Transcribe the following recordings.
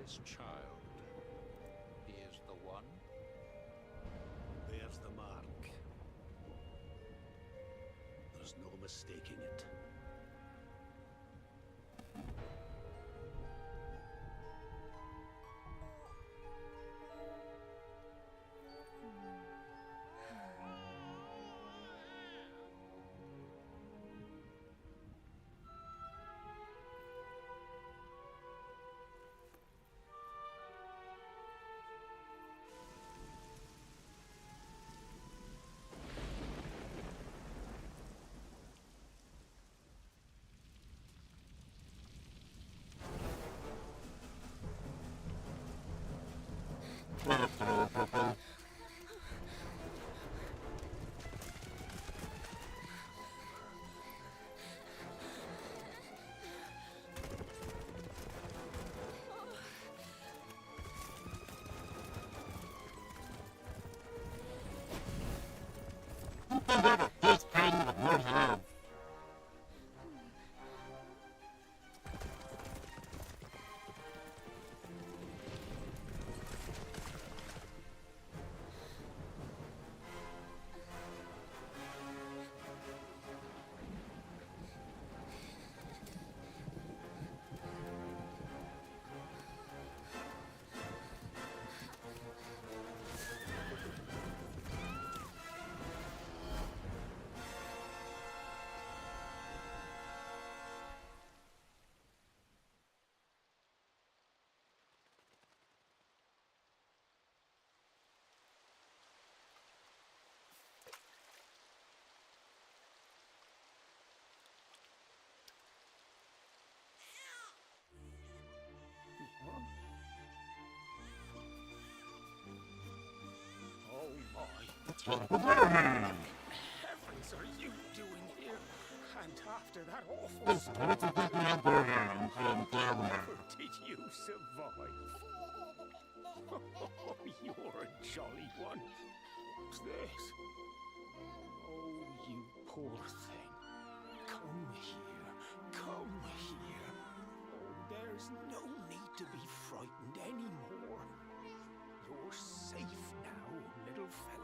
This child, he is the one? There's the mark. There's no mistaking it. heavens are you doing here? And after that awful storm, how did you survive? Oh, you're a jolly one. What's this? Oh, you poor thing. Come here. Come here. Oh, there's no need to be frightened anymore. You're safe now, little fellow.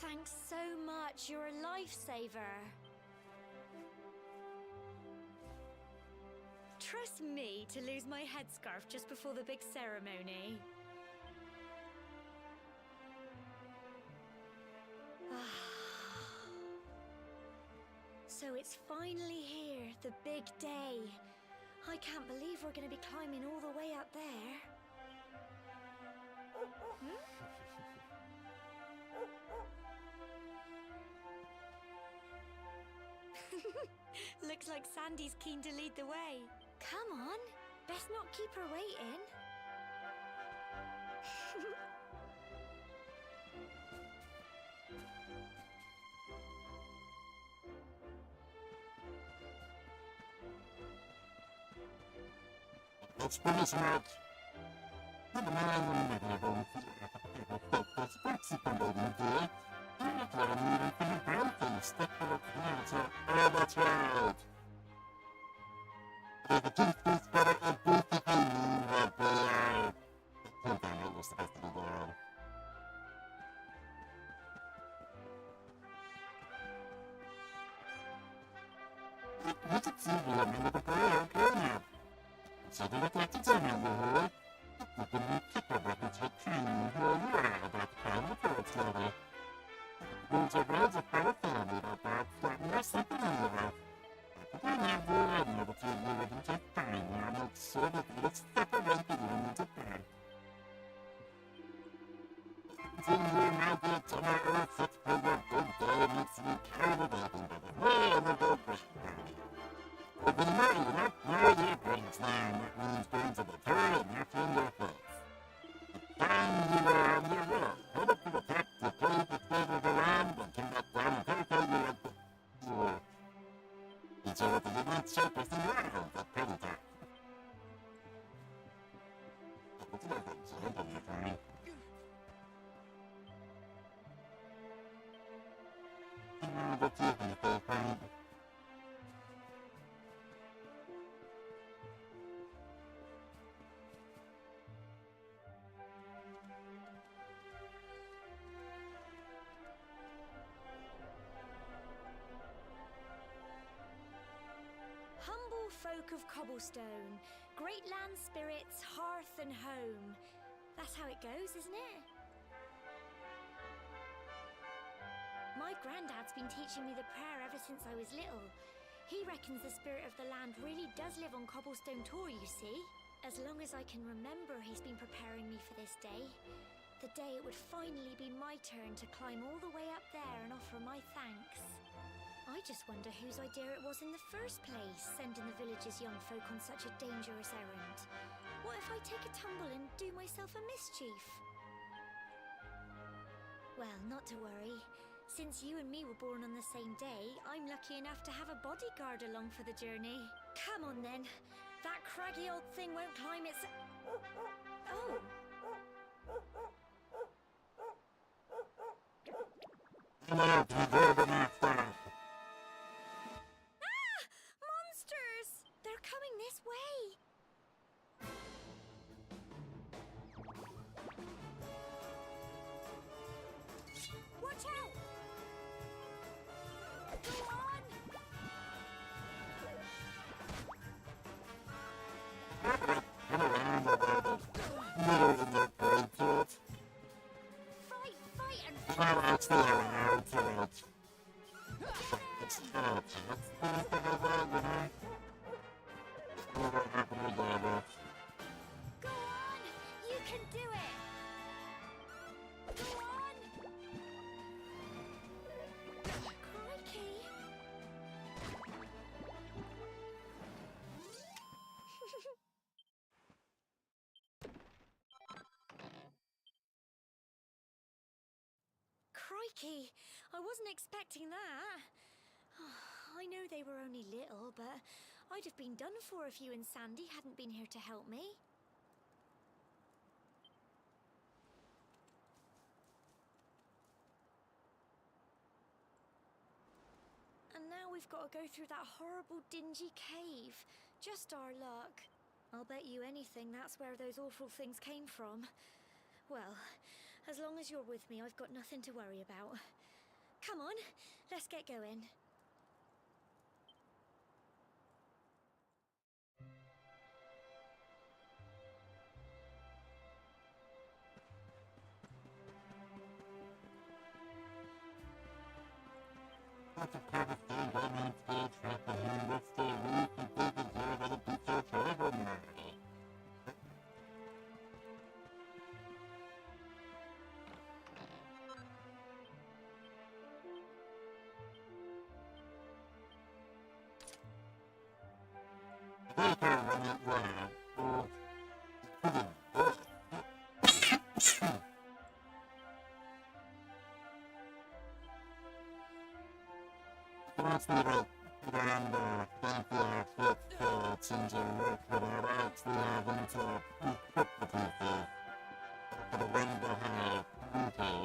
Thanks so much. You're a lifesaver. Trust me to lose my headscarf just before the big ceremony. So it's finally here, the big day. I can't believe we're going to be climbing all the way up there. Looks like Sandy's keen to lead the way. Come on, best not keep her waiting. Let's finish it. That's right. The tooth is better at both the was supposed to be there. What's it seem like me with a prayer, can you? So do it like to tell me, Lord. You can be kicked about this for true, about the time of first level. Those are words of power family about that we're sleeping in the rough. I have the idea that you're living to find me, I'm not sure that let's separate the living into pain. It's in here now that on our earth that's for the good day makes me terrible baby, but the way of the good but the money, that really brings down, that means brings to the turtle, not in their face. The time you are on your road, head up to the top to play the flavor of the land, and come back down and take how you like the door. And so at the midnight circus in round, that pretty time. What's that thing, so I'm coming for you. What's up, you feel friend? Humble folk of cobblestone, great land spirits, hearth and home. That's how it goes, isn't it? My granddad's been teaching me the prayer ever since I was little. He reckons the spirit of the land really does live on Cobblestone Tor, you see. As long as I can remember, he's been preparing me for this day. The day it would finally be my turn to climb all the way up there and offer my thanks. I just wonder whose idea it was in the first place, sending the village's young folk on such a dangerous errand. What if I take a tumble and do myself a mischief? Well, not to worry. Since you and me were born on the same day, I'm lucky enough to have a bodyguard along for the journey. Come on then. That craggy old thing won't climb its... Oh. Ah! It's the area, it's alright. It's not, it's Go on! You can do it! Go on! Crikey! Crikey! I wasn't expecting that. I know they were only little, but I'd have been done for if you and Sandy hadn't been here to help me. And now we've got to go through that horrible, dingy cave. Just our luck. I'll bet you anything that's where those awful things came from. Well, as long as you're with me, I've got nothing to worry about. Come on, let's get going. That's a part of the woman stage happening. What's the roof and taking care of other pizza forever now? Later when it ran, once we were around the backyard footpaths and to work without actually having to equip the people. But I wonder how okay.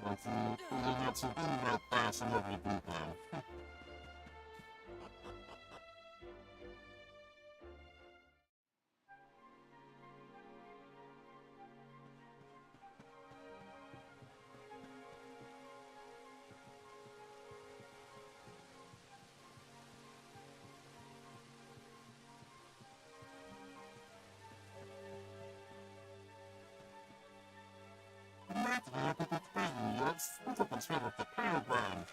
But you had to be right passing every people. Yes, what up and of the paragraph?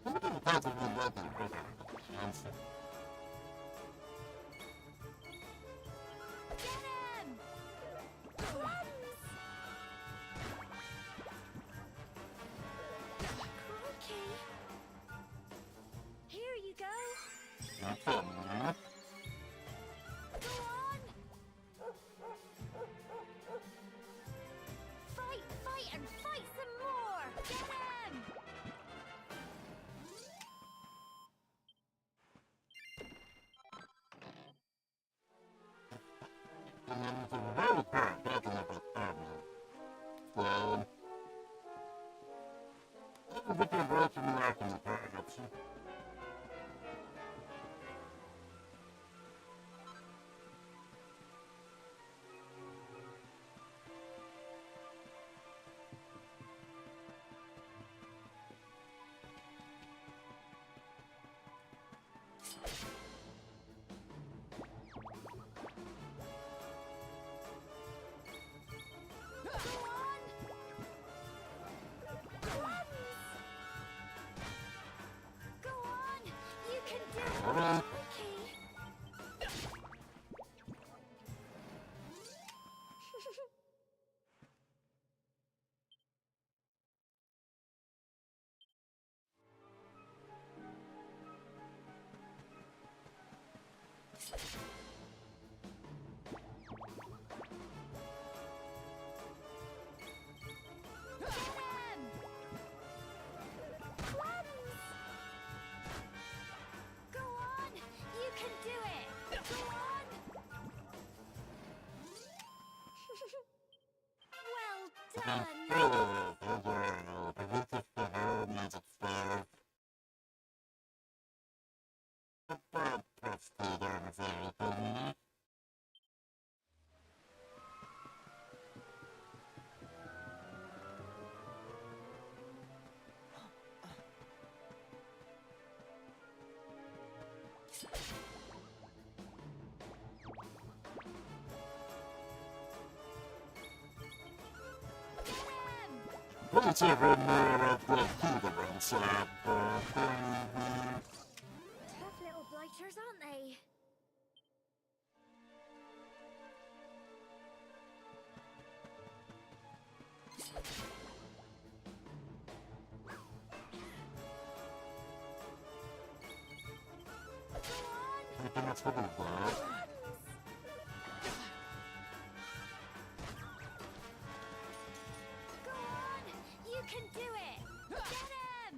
What about the part of the weather? Answer. Get him! Crumbs! Crikey! Here you go! Okay, huh? Go on! Fight, fight, and fight some more! Get him! And then there's a very current battle of the family. So, we can go to the left in the paradox. Go on! Crumbs! Go on! You can do it! Alright. Crikey! Get him! Crumbs! Go on! You can do it! Go on! Well done! It's even more of the hooverants out there. Tough little blighters, aren't they? I think that's probably bad. Go on! You can do it! Get him!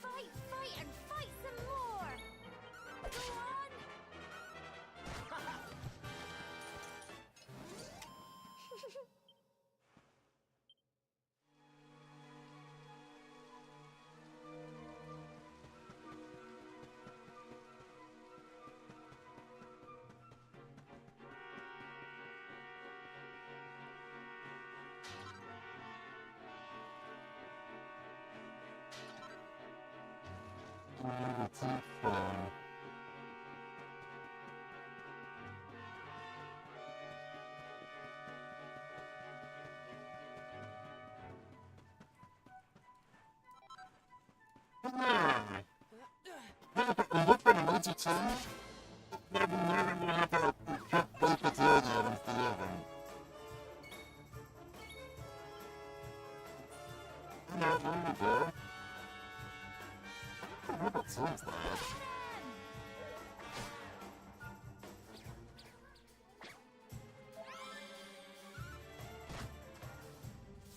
Fight, fight, and fight some more! Go on! It's not fun. Look at Magic Time. Never have a hit back at the other one for the other. No, there you go. That sounds bad.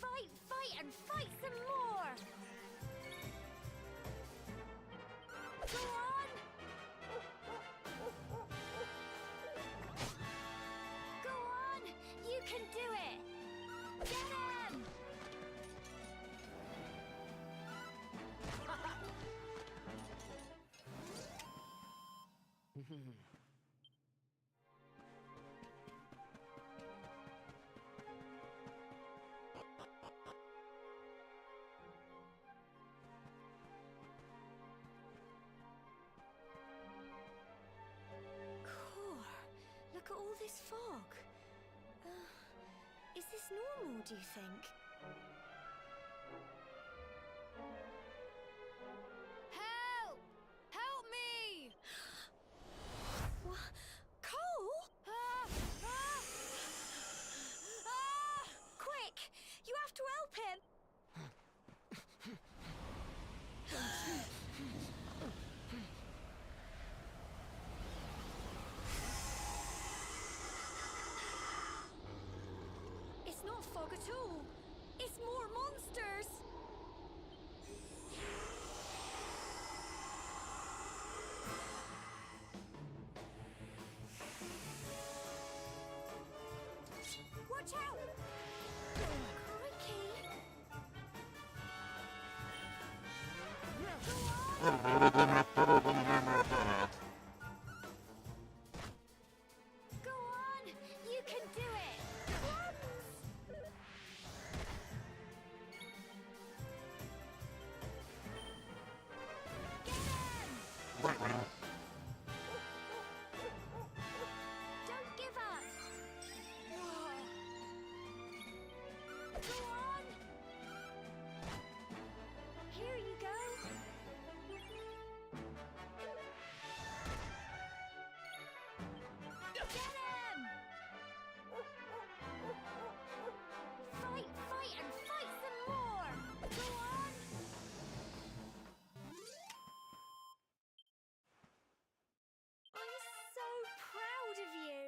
Fight, fight, and fight some more! Go on! Go on! You can do it! Get him! Look at all this fog. Is this normal, do you think? Help! Help me! What? Cole? Quick! You have to help him! It's not fog at all. It's more monsters. Watch out! Crikey! Go on! You can do it! Get him! Don't give up! Go on! Here you go! Get him! Fight, fight, and fight some more! Go on! I'm so proud of you!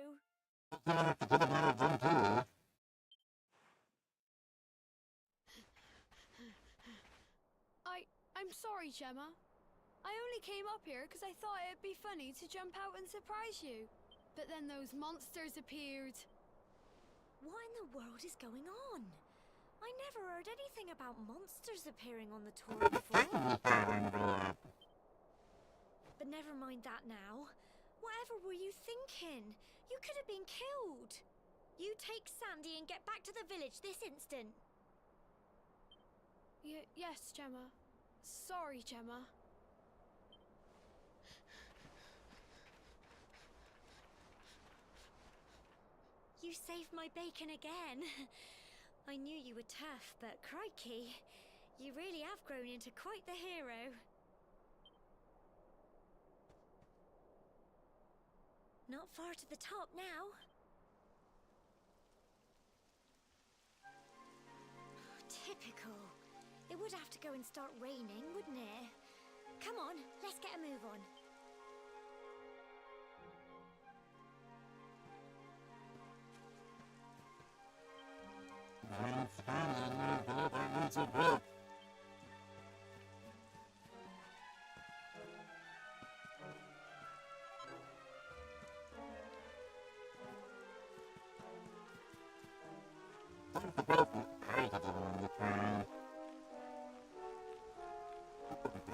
I'm sorry, Gemma. I only came up here because I thought it'd be funny to jump out and surprise you. But then those monsters appeared. What in the world is going on? I never heard anything about monsters appearing on the tour before. But never mind that now. Whatever were you thinking? You could have been killed. You take Sandy and get back to the village this instant. Yes, Gemma. Sorry, Gemma. You saved my bacon again. I knew you were tough, but crikey, you really have grown into quite the hero. Not far to the top now. Typical. It would have to go and start raining, wouldn't it? Come on, let's get a move on. I'm finally glad I need a break. Think about the editing on the train.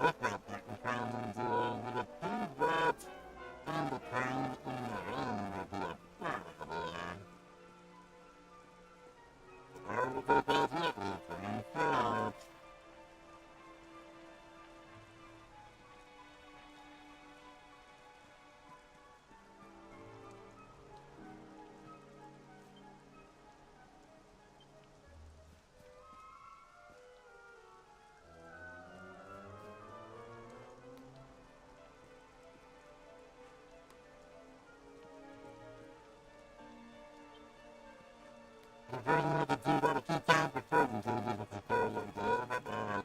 Look at the train with a pin red and the train in the rain will be a bad I will go back lovely train flat. The train had to do that a few times before we did it with the car like that.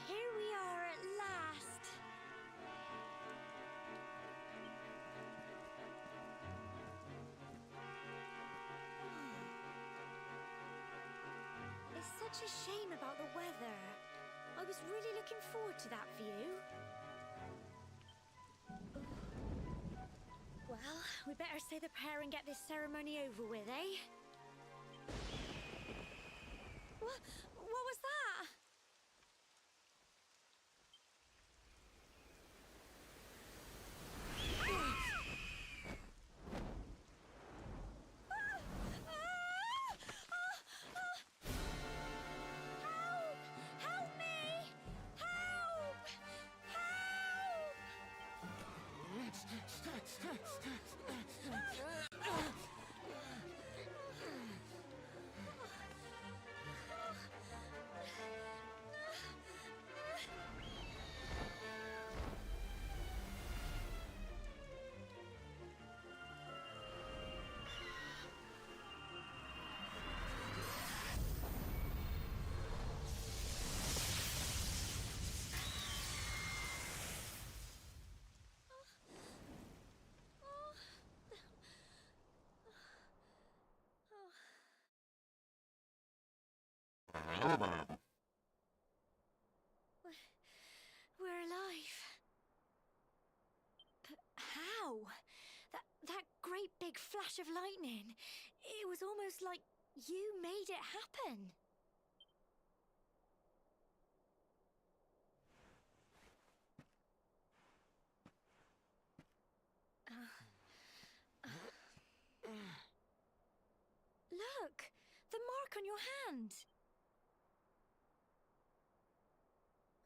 Here we are at last. It's such a shame about the weather. I was really looking forward to that view. Well, we better say the prayer and get this ceremony over with, eh? What was that? Help me! Help! We're alive. But how? That great big flash of lightning. It was almost like you made it happen. Look! The mark on your hand!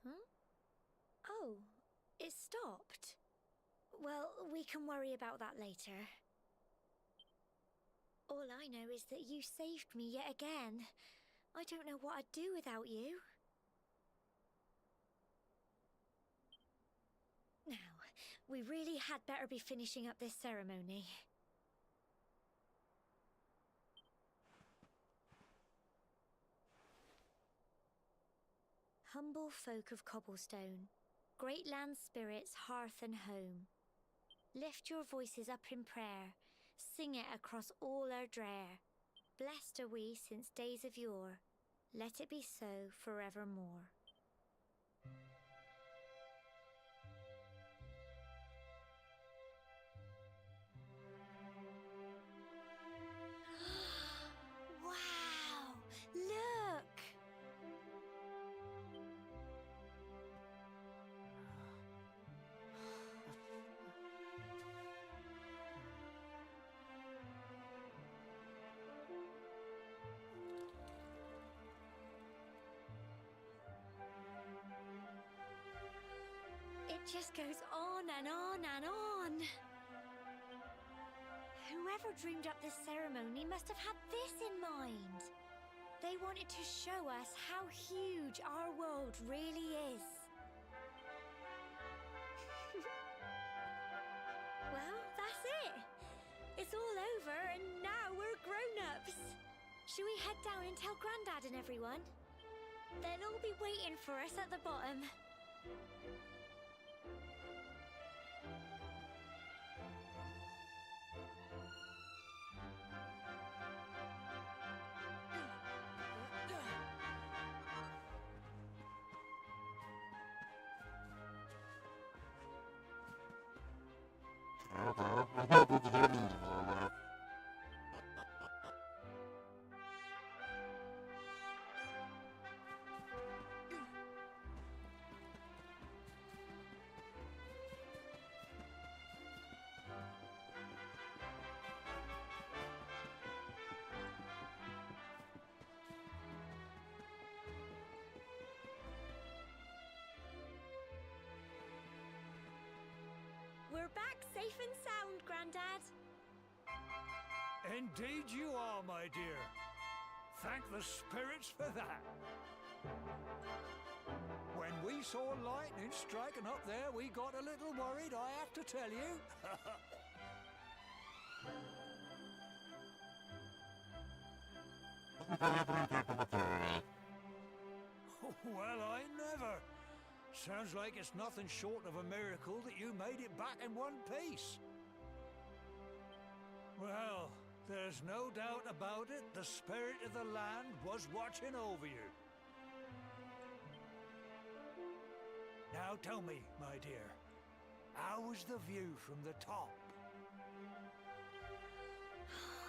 Huh? Oh, it stopped. Well, we can worry about that later. All I know is that you saved me yet again. I don't know what I'd do without you. Now, we really had better be finishing up this ceremony. Humble folk of Cobblestone, great land spirits, hearth and home, lift your voices up in prayer, sing it across all our drear. Blessed are we since days of yore, let it be so forevermore. Wow! Look! just goes on and on and on. Whoever dreamed up this ceremony must have had this in mind. They wanted to show us how huge our world really is. Well, that's it. It's all over and now we're grown-ups. Should we head down and tell Grandad and everyone? They'll all be waiting for us at the bottom. We're back safe and sound, Grandad. Indeed you are, my dear. Thank the spirits for that. When we saw lightning striking up there, we got a little worried, I have to tell you. Well, I never. Sounds like it's nothing short of a miracle that you made it back in one piece. Well, there's no doubt about it, the spirit of the land was watching over you. Now tell me, my dear, how was the view from the top?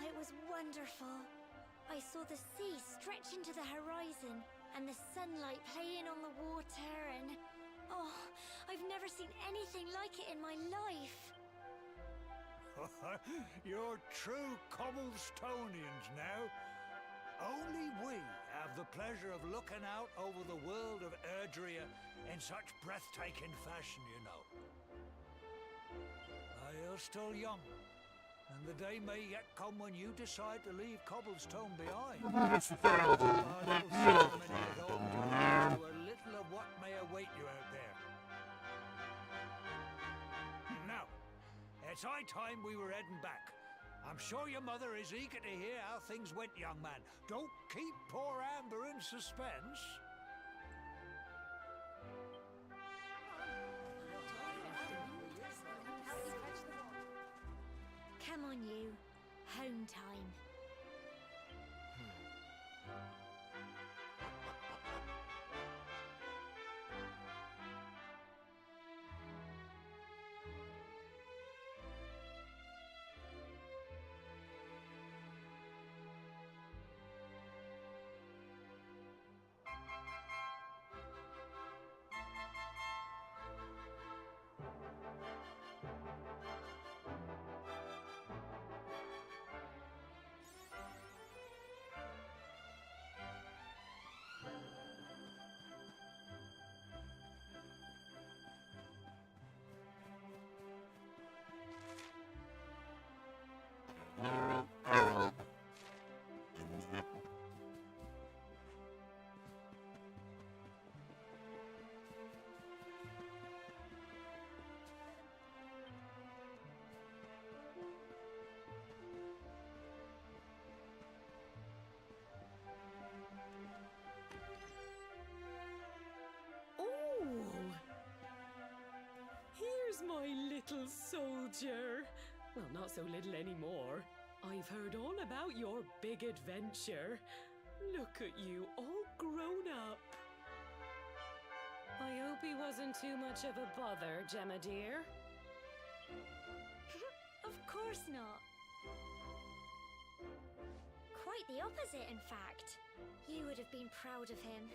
It was wonderful. I saw the sea stretch into the horizon and the sunlight playing on the water and... Oh, I've never seen anything like it in my life. You're true Cobblestonians now. Only we have the pleasure of looking out over the world of Erdrea in such breathtaking fashion, you know. You're still young, and the day may yet come when you decide to leave Cobblestone behind. Our little ceremony at home tells you a little of what may await you out there. Now, it's high time we were heading back. I'm sure your mother is eager to hear how things went, young man. Don't keep poor Amber in suspense. Come on, you. Home time. Here's my little soldier. Well, not so little anymore. I've heard all about your big adventure. Look at you, all grown up. I hope he wasn't too much of a bother, Gemma dear. Of course not. Quite the opposite, in fact. You would have been proud of him.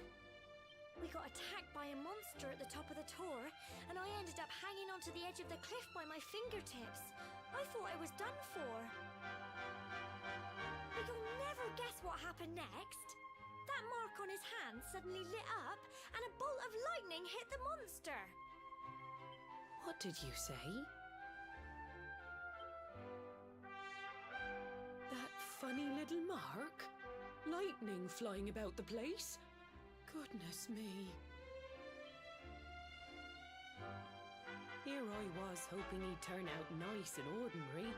We got attacked by a monster at the top of the tour, and I ended up hanging onto the edge of the cliff by my fingertips. I thought I was done for. But you'll never guess what happened next. That mark on his hand suddenly lit up, and a bolt of lightning hit the monster. What did you say? That funny little mark? Lightning flying about the place? Goodness me. Here I was hoping he'd turn out nice and ordinary,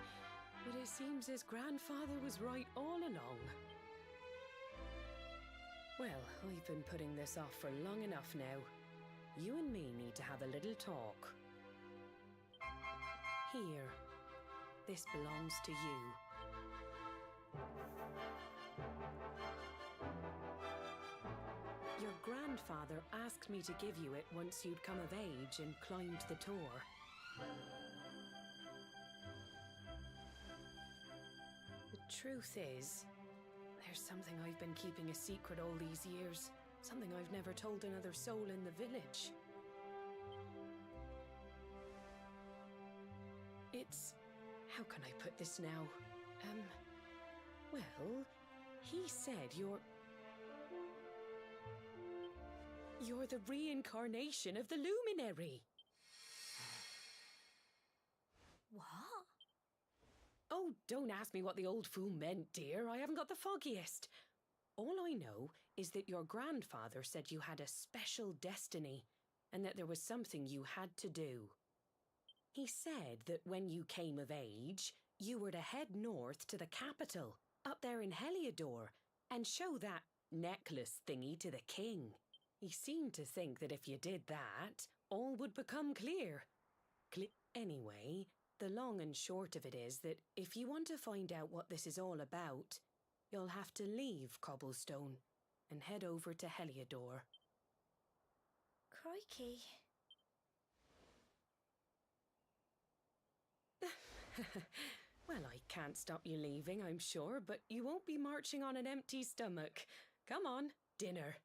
but it seems his grandfather was right all along. Well, I've been putting this off for long enough now. You and me need to have a little talk. Here. This belongs to you. Your grandfather asked me to give you it once you'd come of age and climbed the tor. The truth is, there's something I've been keeping a secret all these years. Something I've never told another soul in the village. It's... how can I put this now? Well, he said you're the reincarnation of the Luminary. What? Oh, don't ask me what the old fool meant, dear. I haven't got the foggiest. All I know is that your grandfather said you had a special destiny and that there was something you had to do. He said that when you came of age, you were to head north to the capital, up there in Heliodor, and show that necklace thingy to the king. He seemed to think that if you did that, all would become clear. Anyway, the long and short of it is that if you want to find out what this is all about, you'll have to leave Cobblestone and head over to Heliodor. Crikey. Well, I can't stop you leaving, I'm sure, but you won't be marching on an empty stomach. Come on, dinner.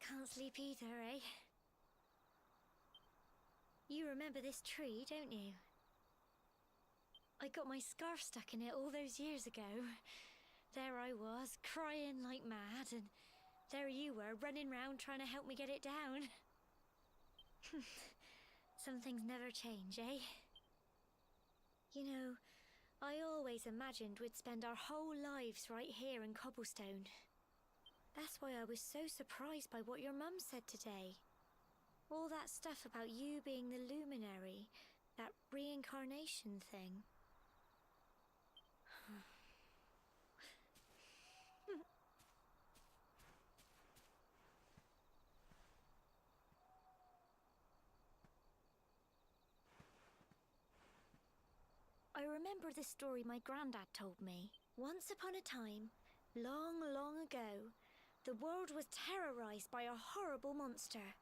Can't sleep either, eh? You remember this tree, don't you? I got my scarf stuck in it all those years ago. There I was, crying like mad, and there you were, running round trying to help me get it down. Some things never change, eh? You know, I always imagined we'd spend our whole lives right here in Cobblestone. That's why I was so surprised by what your mum said today. All that stuff about you being the luminary, that reincarnation thing. I remember the story my granddad told me. Once upon a time, long, long ago, the world was terrorized by a horrible monster.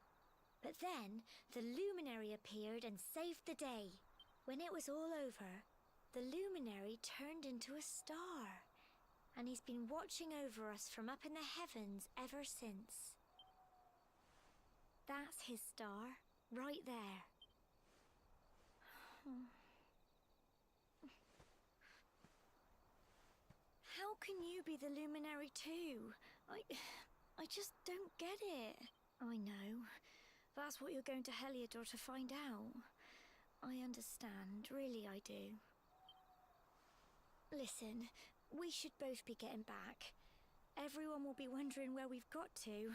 But then, the luminary appeared and saved the day. When it was all over, the luminary turned into a star. And he's been watching over us from up in the heavens ever since. That's his star, right there. How can you be the luminary too? I just don't get it. I know. That's what you're going to Heliodor to find out. I understand, really I do. Listen, we should both be getting back. Everyone will be wondering where we've got to.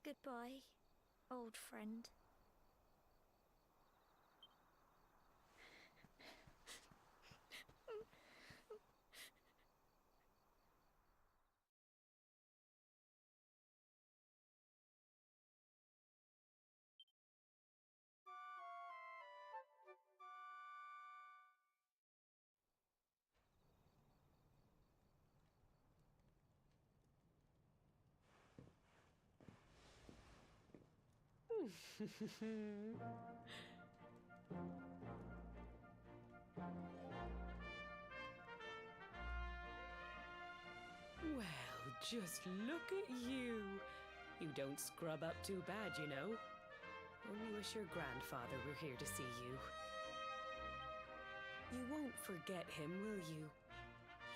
Goodbye, old friend. Well, just look at you. You don't scrub up too bad, you know. Only wish your grandfather were here to see you. You won't forget him, will you?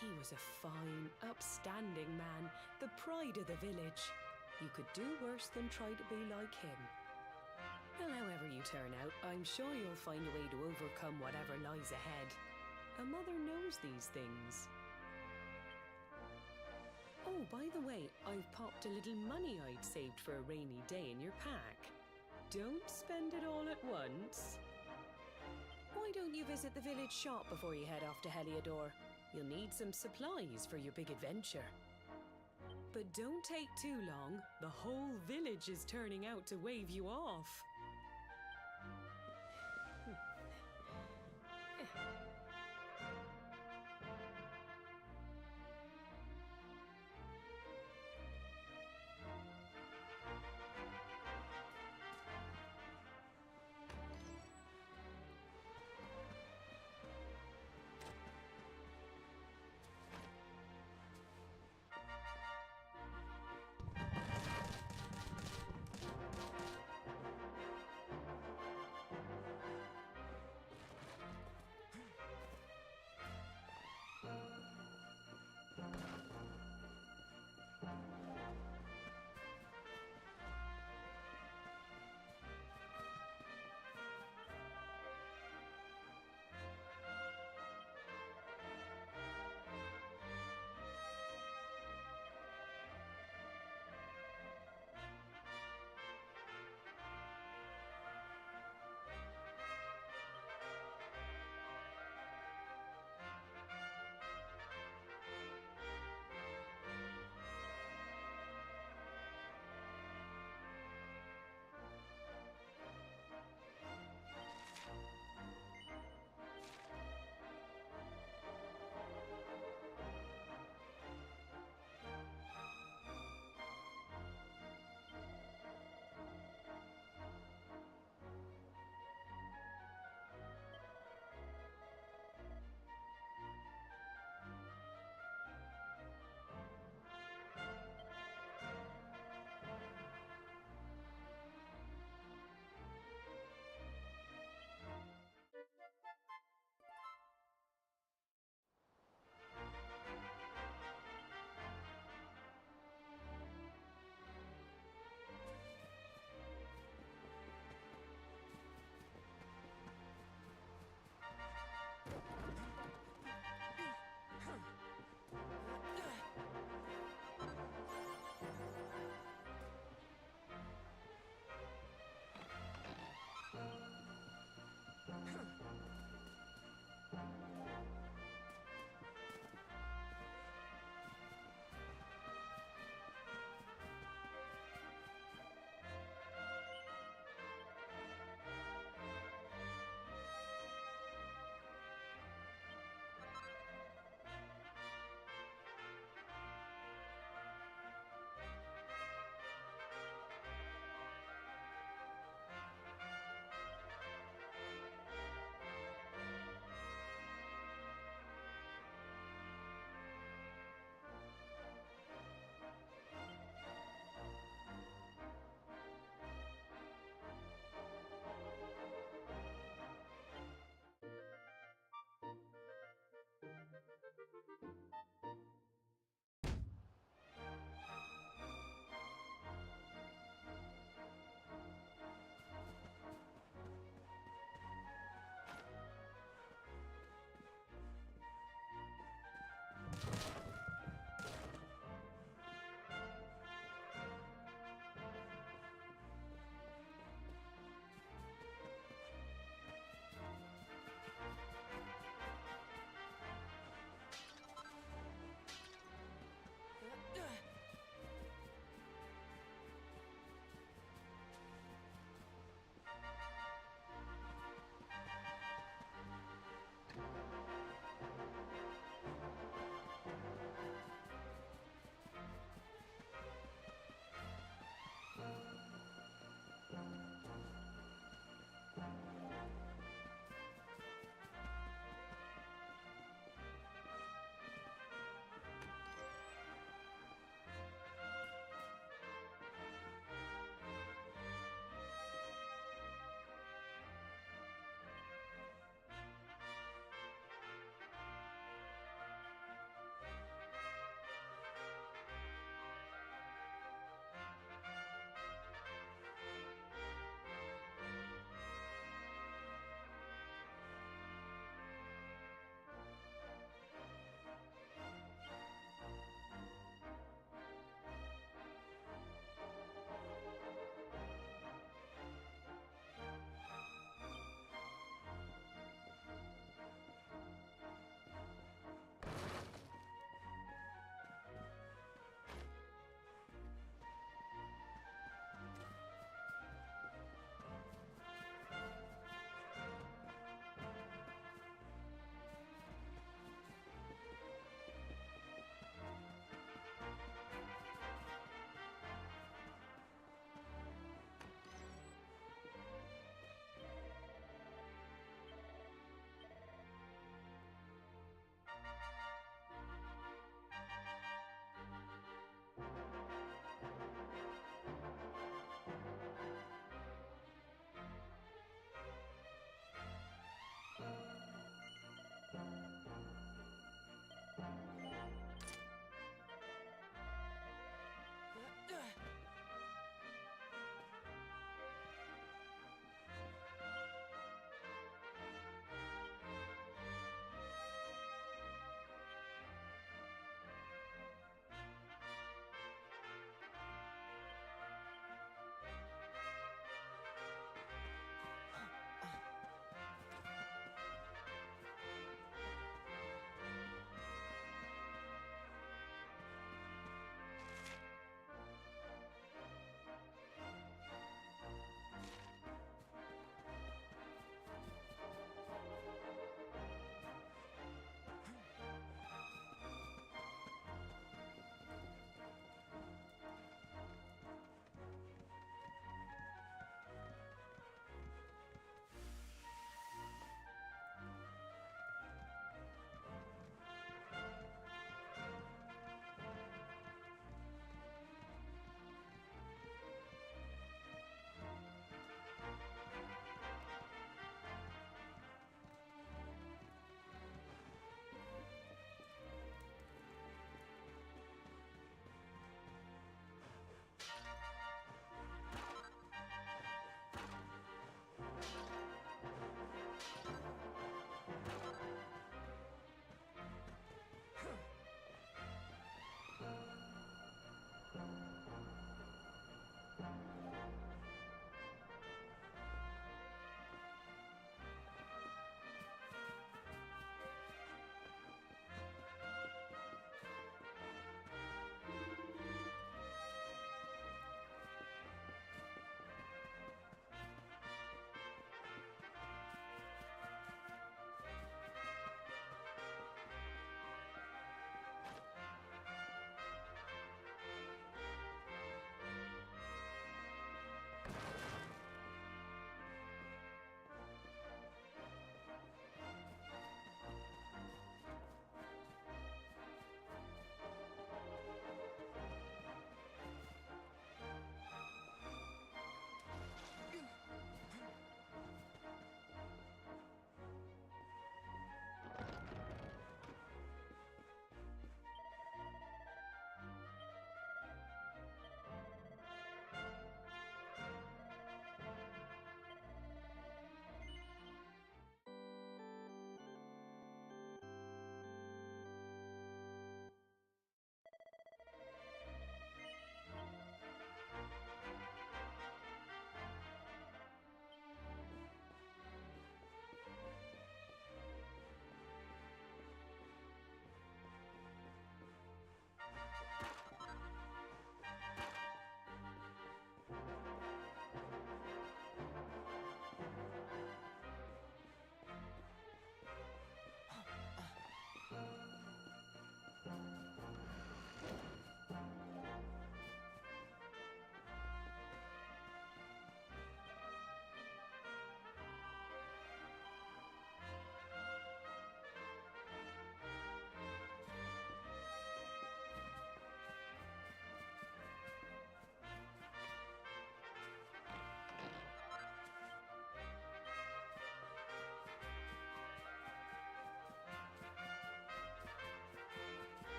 He was a fine, upstanding man, the pride of the village. You could do worse than try to be like him. Well, however you turn out, I'm sure you'll find a way to overcome whatever lies ahead. A mother knows these things. Oh, by the way, I've popped a little money I'd saved for a rainy day in your pack. Don't spend it all at once. Why don't you visit the village shop before you head off to Heliodor? You'll need some supplies for your big adventure. But don't take too long. The whole village is turning out to wave you off.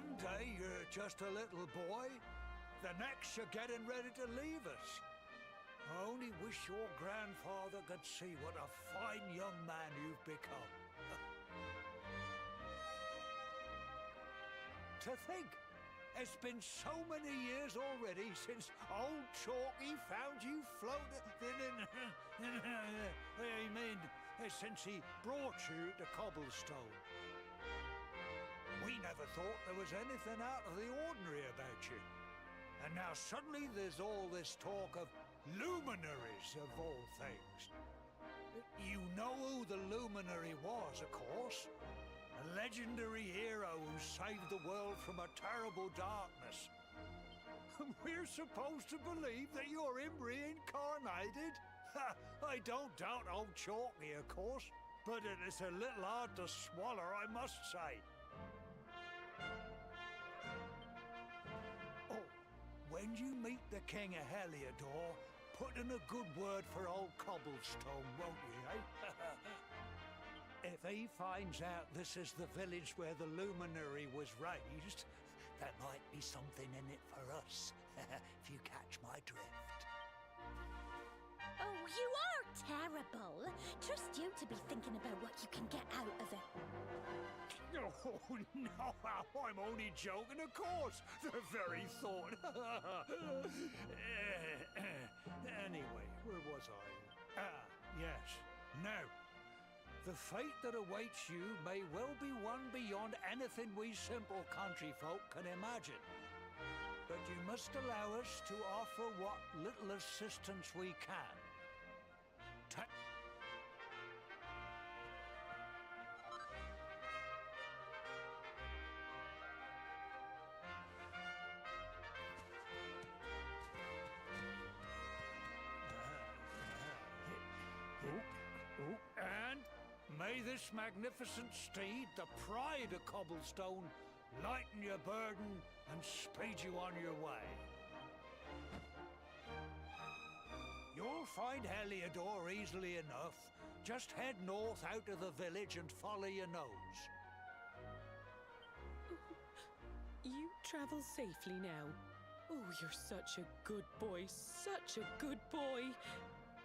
One day you're just a little boy, the next you're getting ready to leave us. I only wish your grandfather could see what a fine young man you've become. To think, it's been so many years already since old Chalky found you floating I mean, since he brought you to Cobblestone. We never thought there was anything out of the ordinary about you. And now suddenly there's all this talk of luminaries, of all things. You know who the luminary was, of course. A legendary hero who saved the world from a terrible darkness. And we're supposed to believe that you're him reincarnated? Ha! I don't doubt old Chalky, of course, but it is a little hard to swallow, I must say. Oh, when you meet the King of Heliodor, put in a good word for old Cobblestone, won't you, eh? If he finds out this is the village where the luminary was raised, there might be something in it for us, if you catch my drift. Oh, you are terrible. Trust you to be thinking about what you can get out of it. Oh, no, I'm only joking, of course. The very thought. Anyway, where was I? Yes. Now, the fate that awaits you may well be one beyond anything we simple country folk can imagine. But you must allow us to offer what little assistance we can. And may this magnificent steed, the pride of Cobblestone, lighten your burden and speed you on your way. You'll find Heliodor easily enough. Just head north out of the village and follow your nose. You travel safely now. Oh, you're such a good boy, such a good boy.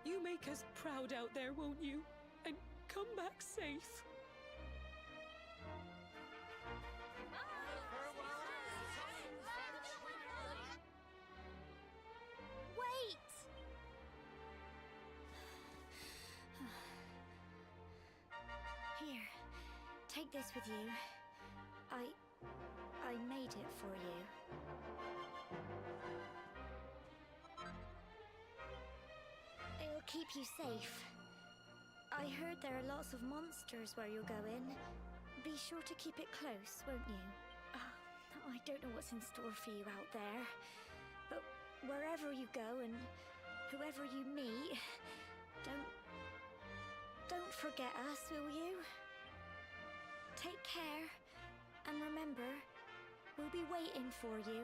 You make us proud out there, won't you? And come back safe. Wait! Here, take this with you. I made it for you. It'll keep you safe. I heard there are lots of monsters where you're going. Be sure to keep it close, won't you? I don't know what's in store for you out there. But wherever you go and whoever you meet, don't forget us, will you? Take care, and remember, we'll be waiting for you.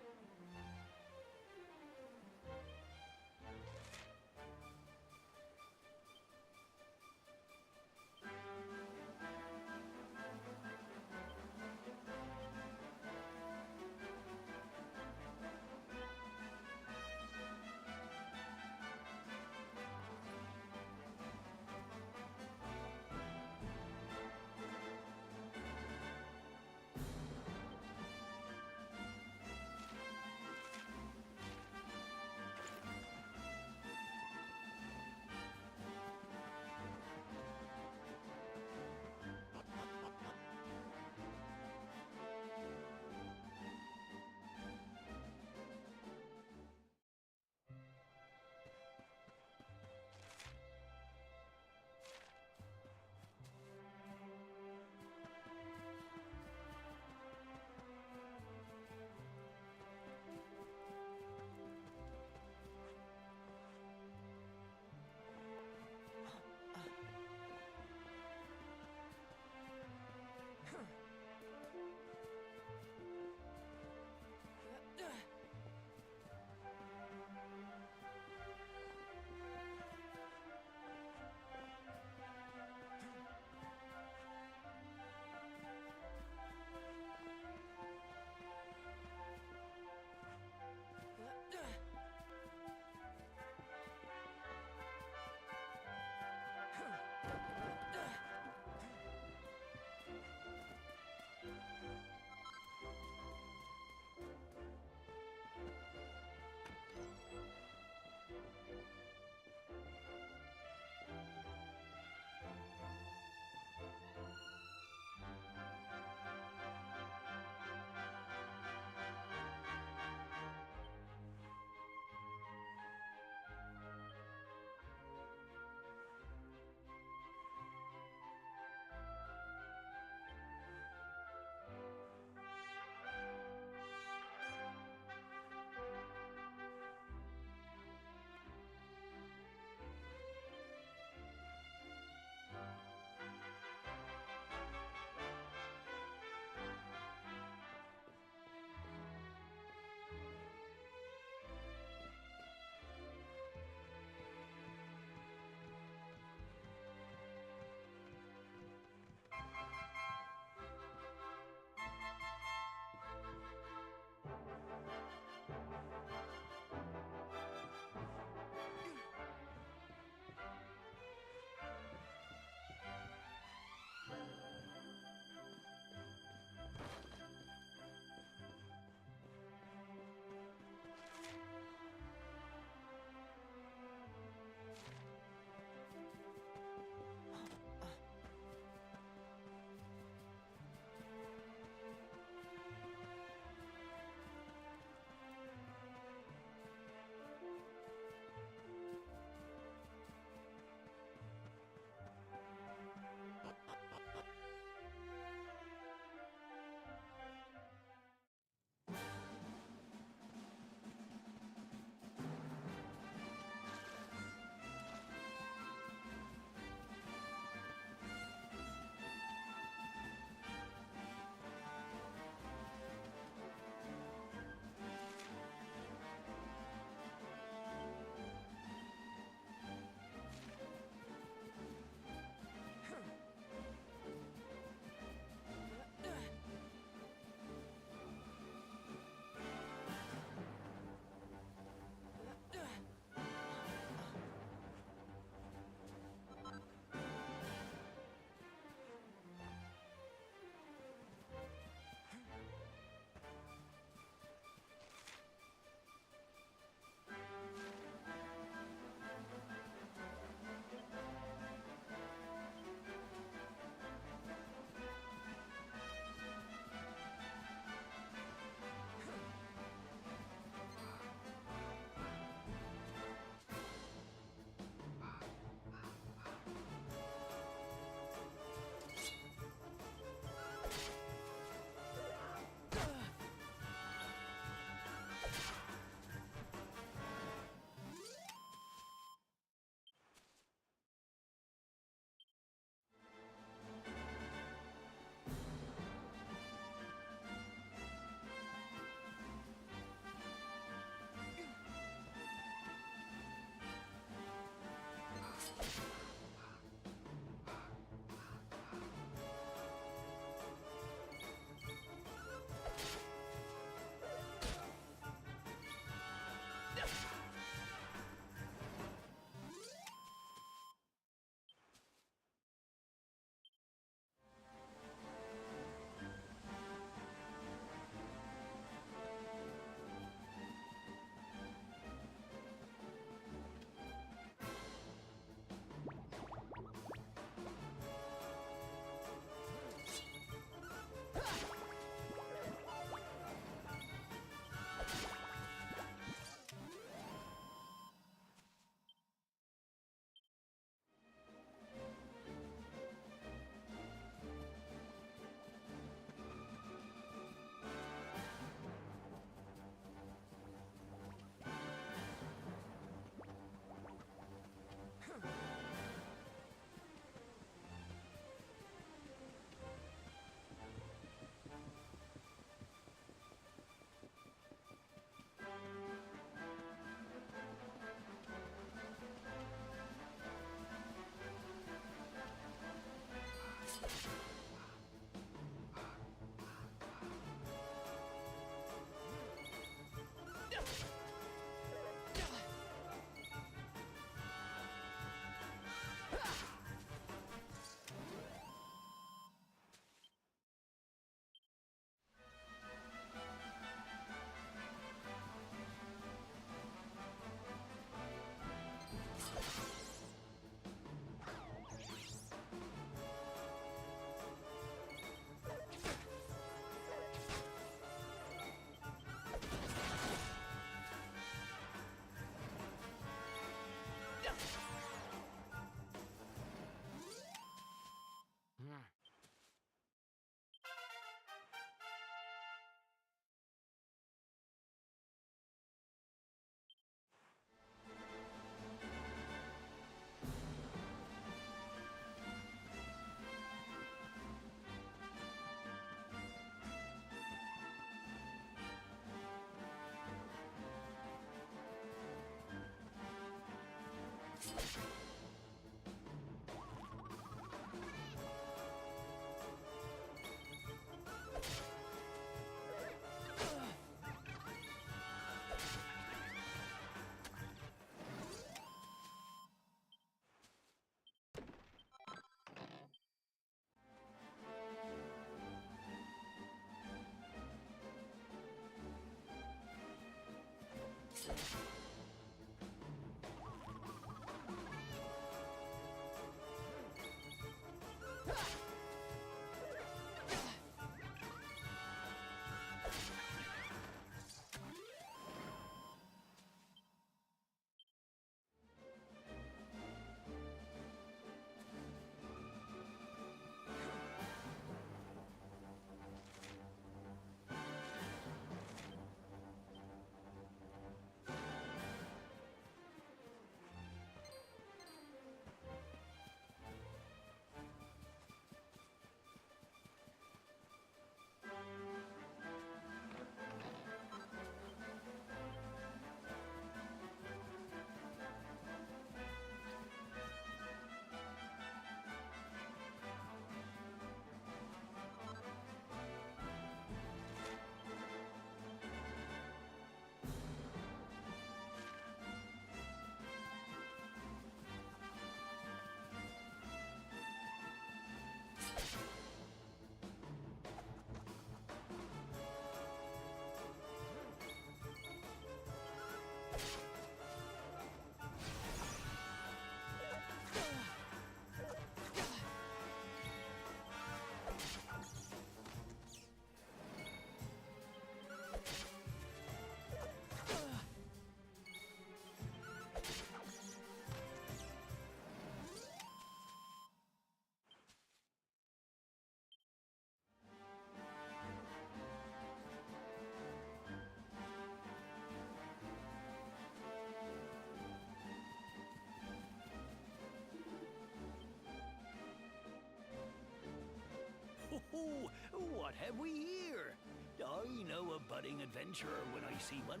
What have we here? I know a budding adventurer when I see one.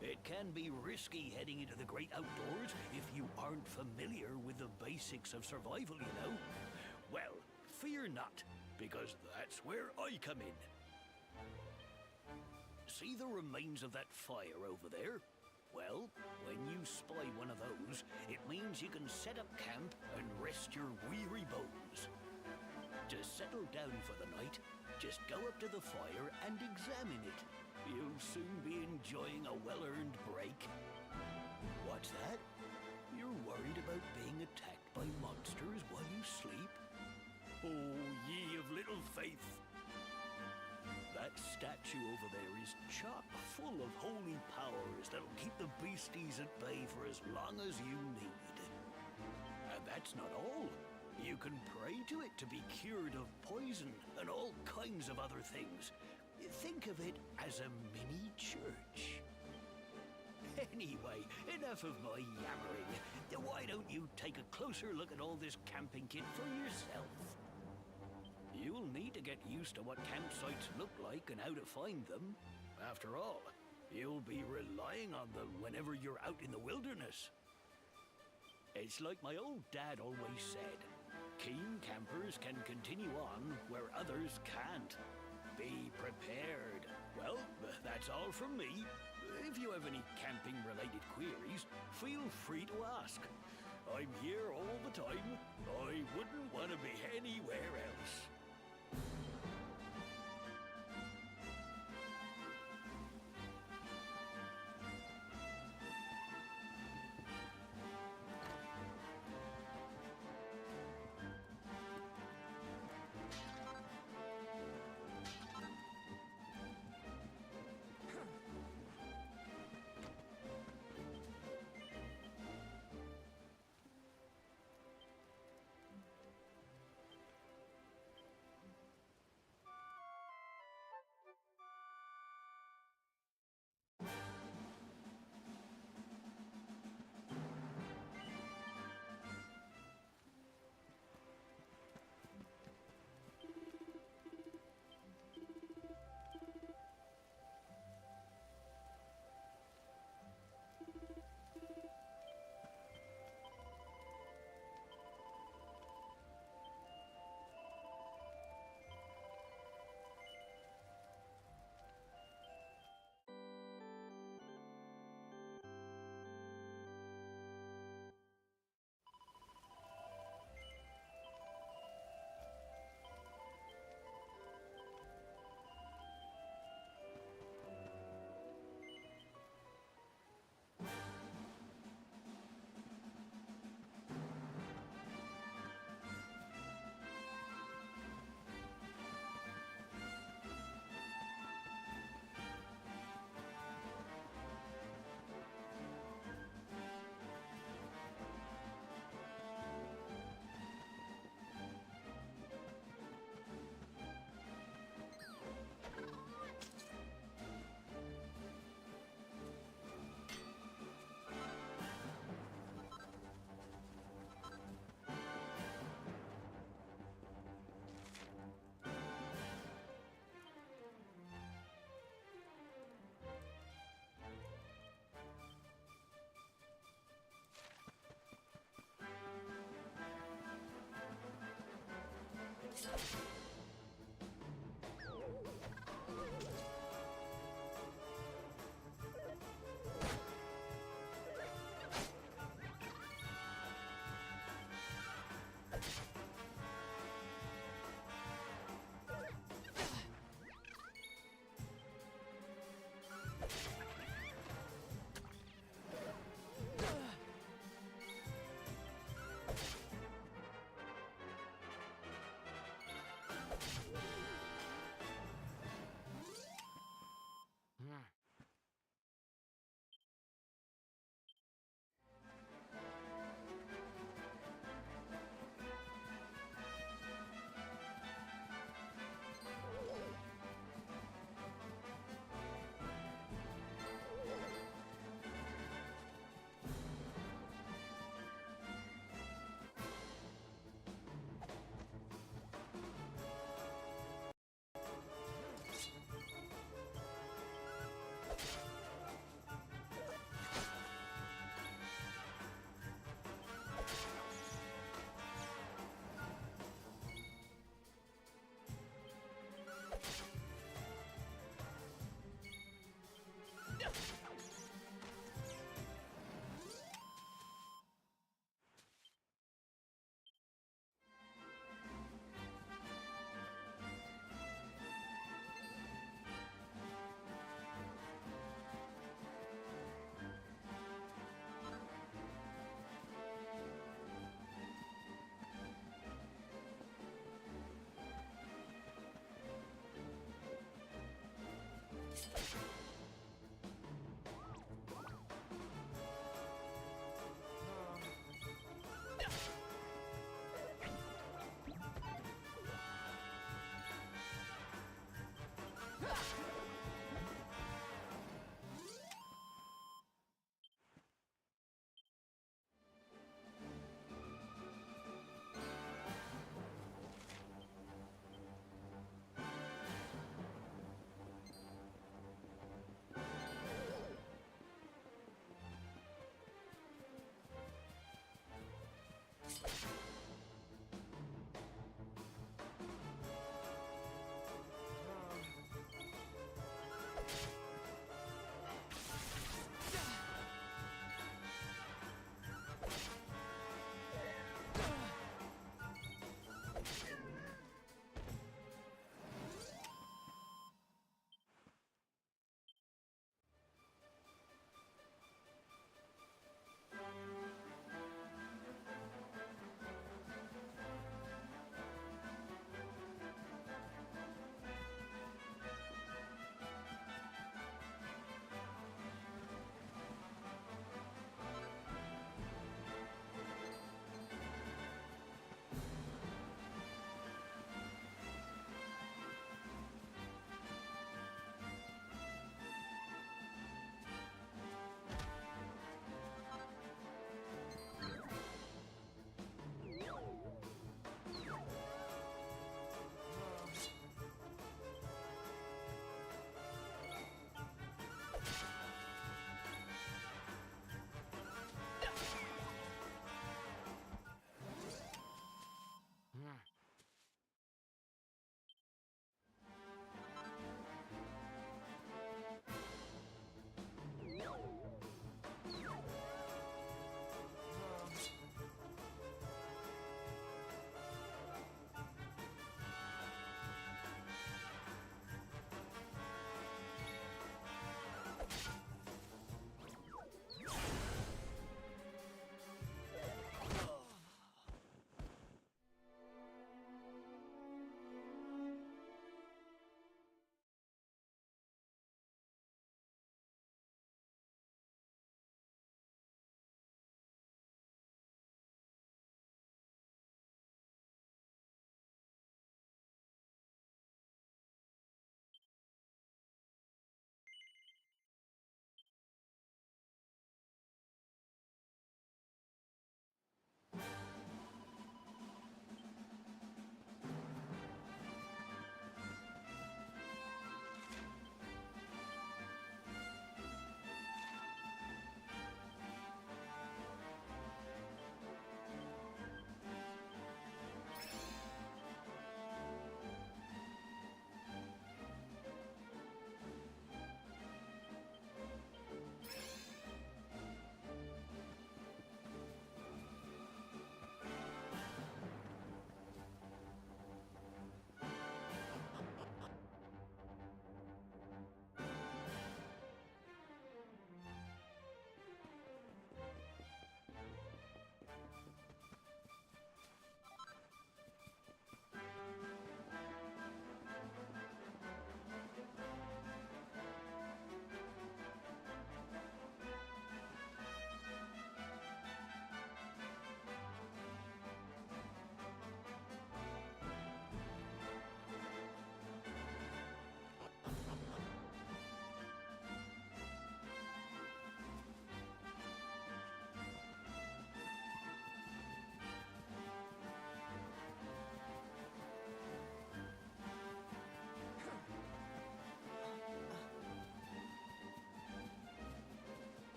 It can be risky heading into the great outdoors if you aren't familiar with the basics of survival, you know. Well, fear not, because that's where I come in. See the remains of that fire over there? Well, when you spy one of those, it means you can set up camp and rest your weary bones. To settle down for the night, just go up to the fire and examine it. You'll soon be enjoying a well-earned break. What's that? You're worried about being attacked by monsters while you sleep? Oh, ye of little faith! That statue over there is chock full of holy powers that'll keep the beasties at bay for as long as you need. And that's not all. You can pray to it to be cured of poison and all kinds of other things. Think of it as a mini church. Anyway, enough of my yammering. Why don't you take a closer look at all this camping kit for yourself? You'll need to get used to what campsites look like and how to find them. After all, you'll be relying on them whenever you're out in the wilderness. It's like my old dad always said, keen campers can continue on where others can't. Be prepared. Well, that's all from me. If you have any camping-related queries, feel free to ask. I'm here all the time. I wouldn't want to be anywhere else.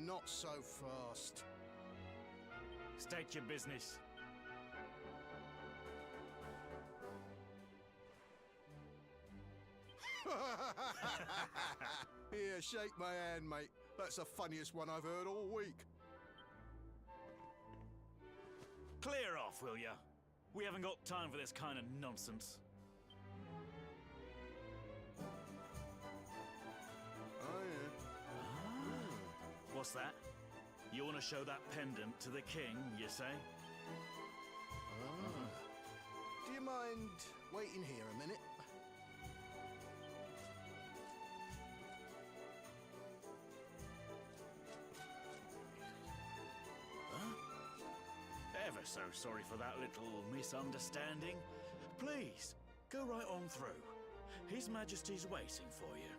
Not so fast. State your business. Here, shake my hand, mate. That's the funniest one I've heard all week. Clear off, will ya? We haven't got time for this kind of nonsense. Oh, yeah. What's that? You want to show that pendant to the king, you say? Do you mind waiting here a minute? Ever so sorry for that little misunderstanding. Please, go right on through. His Majesty's waiting for you.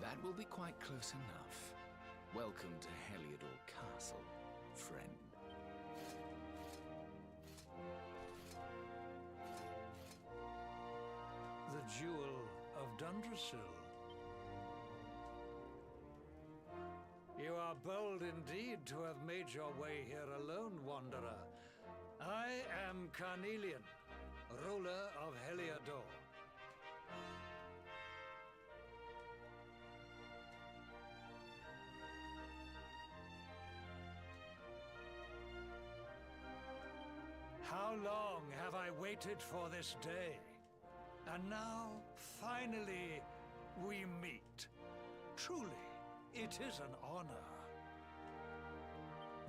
That will be quite close enough. Welcome to Heliodor Castle, friend. The Jewel of Dundrasil. You are bold indeed to have made your way here alone, Wanderer. I am Carnelian, ruler of Heliodor. How long have I waited for this day. And now, finally, we meet. Truly, it is an honor.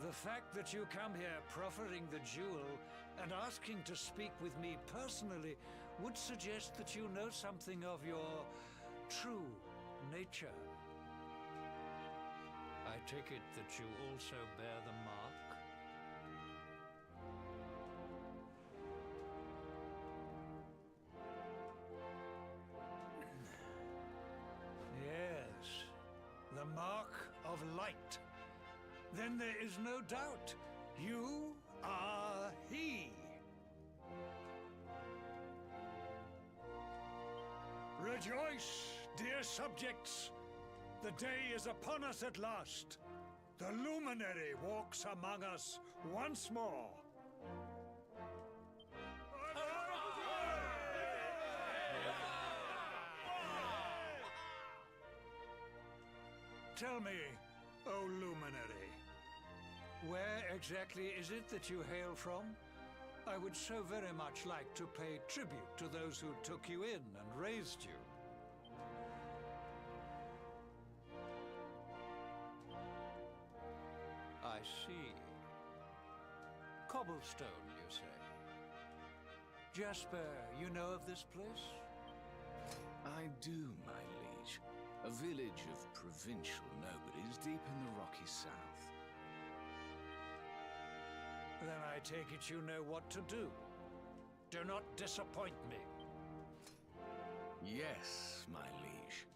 The fact that you come here proffering the jewel and asking to speak with me personally would suggest that you know something of your true nature. I take it that you also bear the mark? Yes, the mark of light. Then there is no doubt. You are he. Rejoice, dear subjects. The day is upon us at last. The luminary walks among us once more. Tell me, O luminary, where exactly is it that you hail from? I would so very much like to pay tribute to those who took you in and raised you. I see. Cobblestone, you say? Jasper, you know of this place? I do, my liege. A village of provincial nobodies deep in the rocky south. Then I take it you know what to do. Do not disappoint me. Yes, my liege.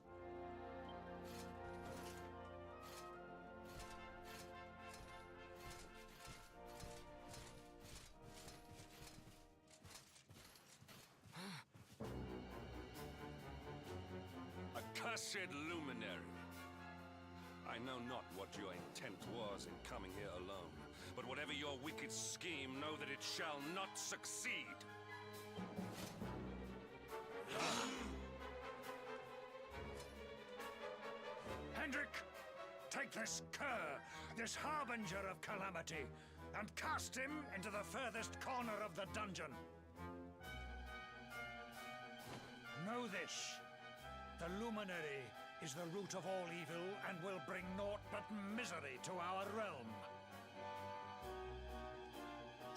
Accursed luminary! I know not what your intent was in coming here alone, but whatever your wicked scheme, know that it shall not succeed! Hendrik, take this cur, this harbinger of calamity, and cast him into the furthest corner of the dungeon. Know this. The luminary is the root of all evil and will bring naught but misery to our realm.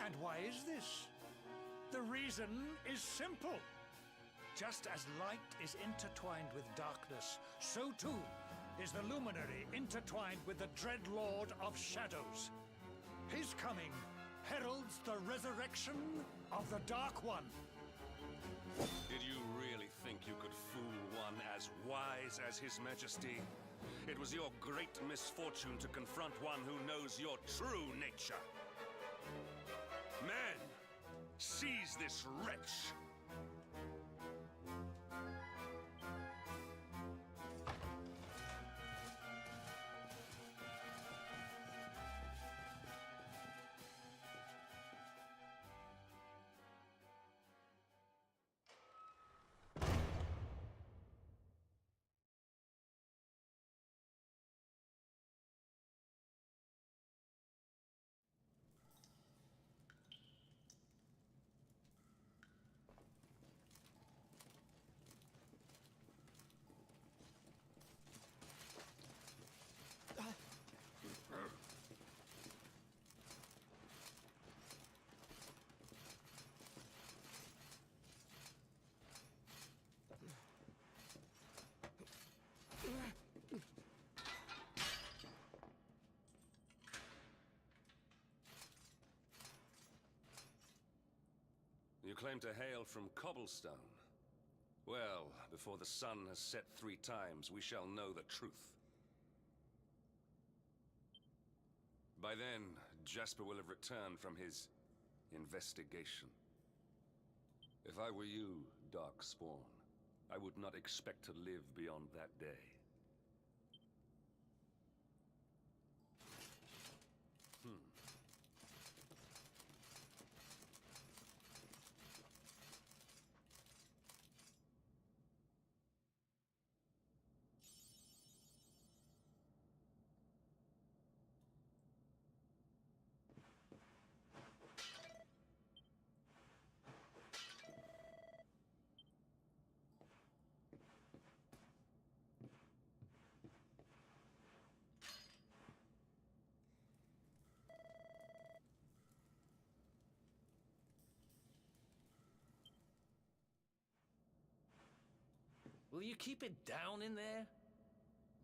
And why is this? The reason is simple. Just as light is intertwined with darkness, so too is the luminary intertwined with the dread Lord of Shadows. His coming heralds the resurrection of the Dark One. Did you really think you could fool one as wise as His Majesty? It was your great misfortune to confront one who knows your true nature. Men, seize this wretch! You claim to hail from Cobblestone. Well, before the sun has set 3 times, we shall know the truth. By then, Jasper will have returned from his investigation. If I were you, Darkspawn, I would not expect to live beyond that day. Will you keep it down in there?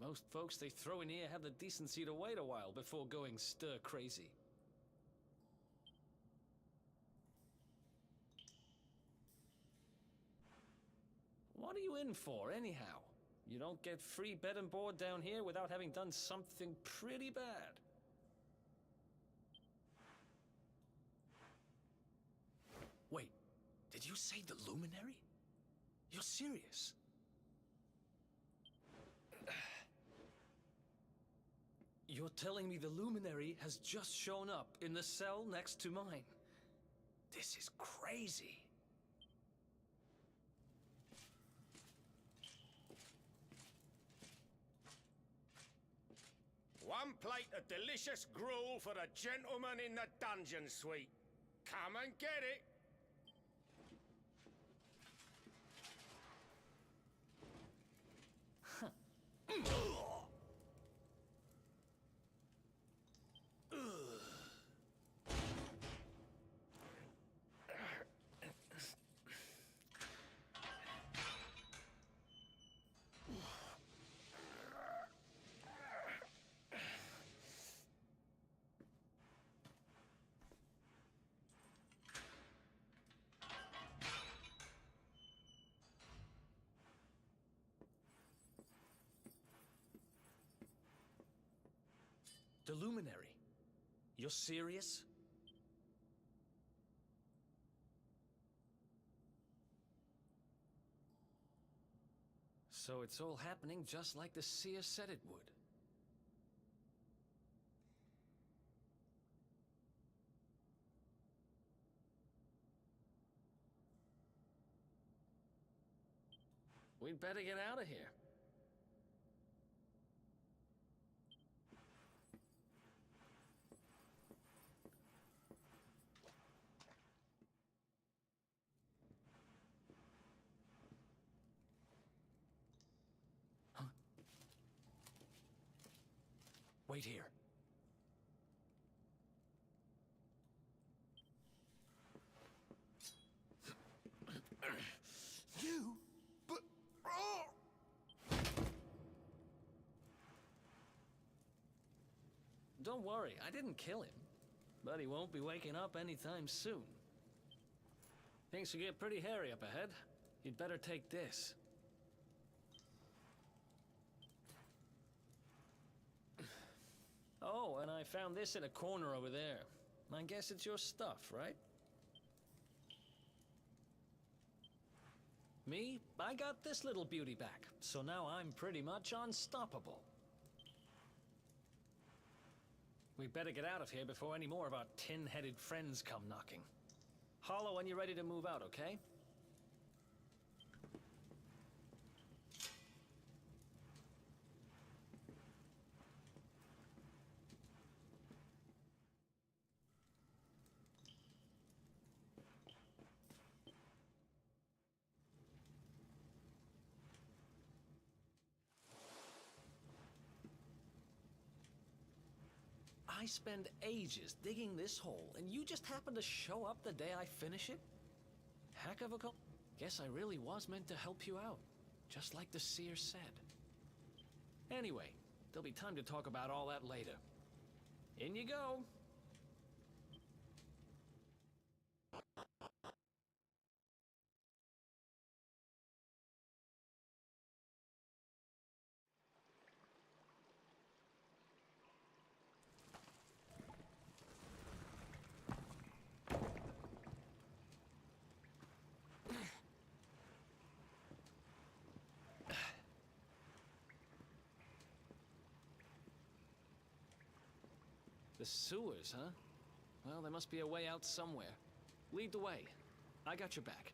Most folks they throw in here have the decency to wait a while before going stir crazy. What are you in for, anyhow? You don't get free bed and board down here without having done something pretty bad. Wait, did you say the Luminary? You're serious? You're telling me the Luminary has just shown up in the cell next to mine? This is crazy. One plate of delicious gruel for the gentleman in the dungeon suite. Come and get it. The Luminary? You're serious? So it's all happening just like the seer said it would. We'd better get out of here. Wait here. You? But... Oh! Don't worry, I didn't kill him. But he won't be waking up anytime soon. Things will get pretty hairy up ahead. You'd better take this. Oh, and I found this in a corner over there. I guess it's your stuff, right? Me? I got this little beauty back, so now I'm pretty much unstoppable. We better get out of here before any more of our tin-headed friends come knocking. Holler when you're ready to move out, okay? I spend ages digging this hole, and you just happen to show up the day I finish it? Heck of a call. Guess I really was meant to help you out, just like the seer said. Anyway, there'll be time to talk about all that later. In you go. The sewers, huh? Well, there must be a way out somewhere. Lead the way. I got your back.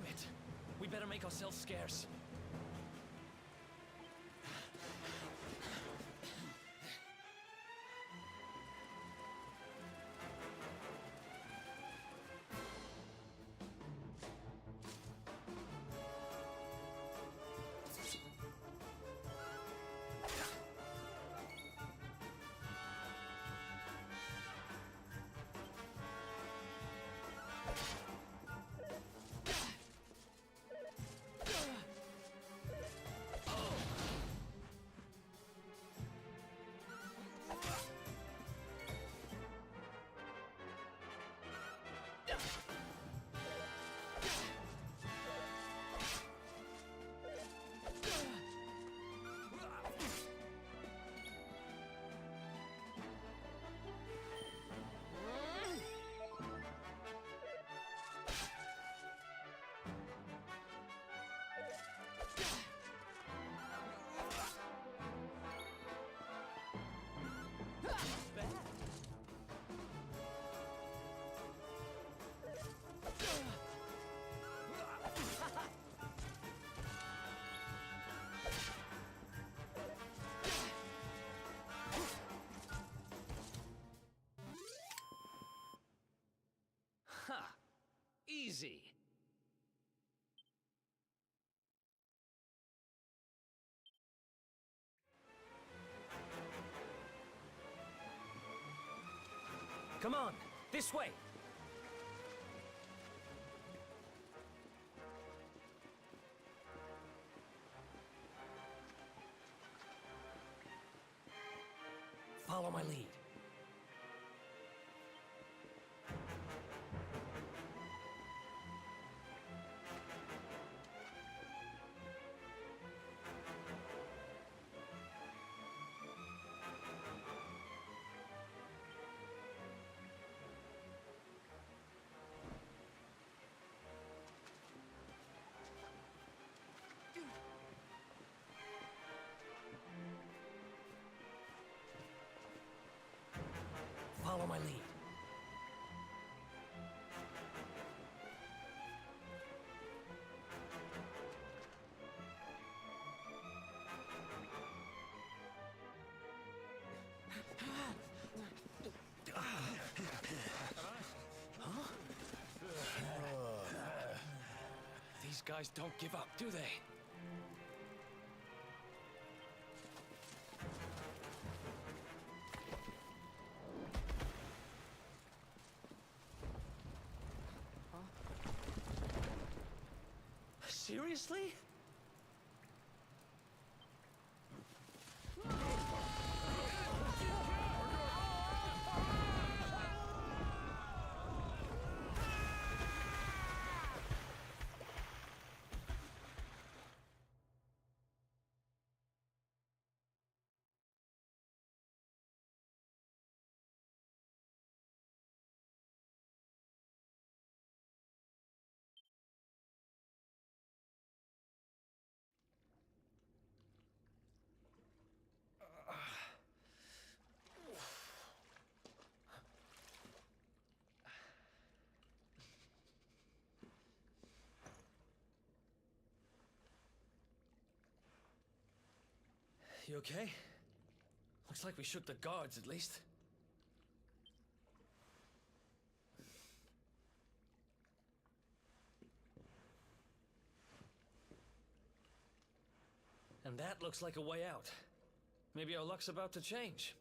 Damn it! We better make ourselves scarce. Ha! Easy. Come on, this way. Follow my lead. Follow my lead. These guys don't give up, do they? Seriously? You okay? Looks like we shook the guards, at least. And that looks like a way out. Maybe our luck's about to change.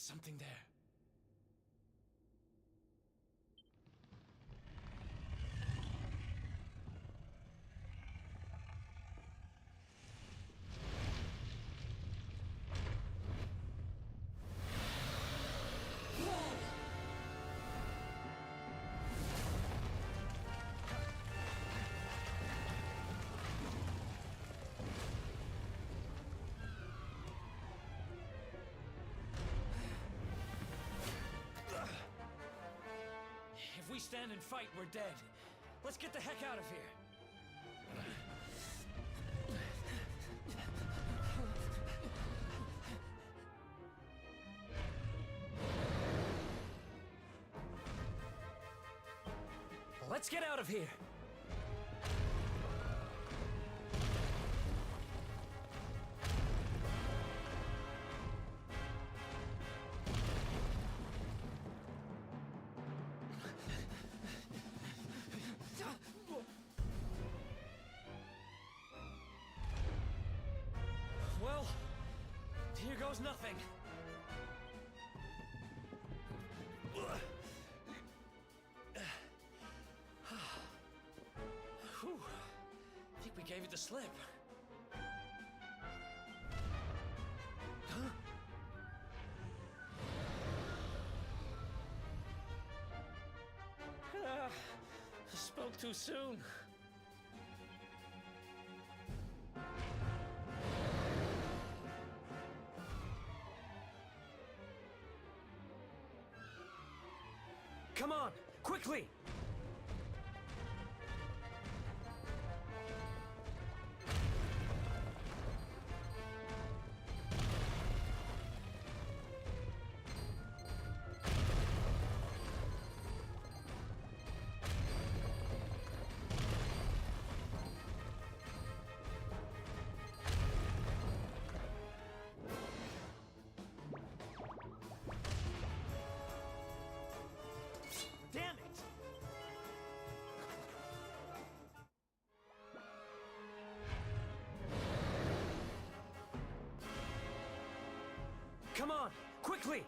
something there. If we stand and fight, we're dead. Let's get the heck out of here. Let's get out of here. Well, here goes nothing. Whew. I think we gave it the slip. Huh? I spoke too soon. Come on, quickly! Damn it! Come on, quickly!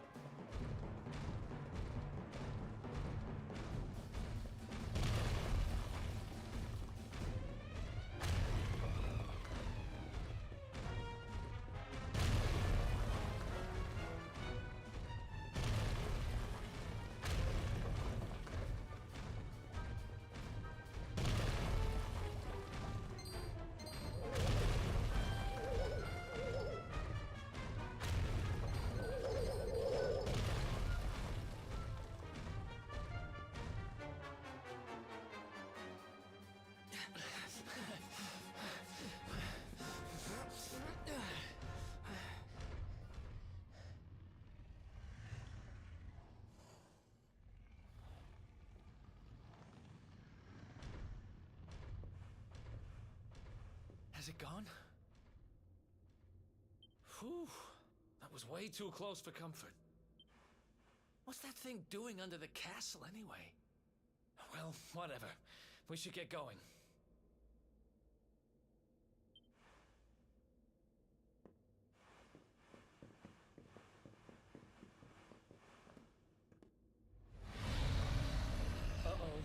Has it gone? Whew. That was way too close for comfort. What's that thing doing under the castle anyway? Well, whatever. We should get going. Uh-oh.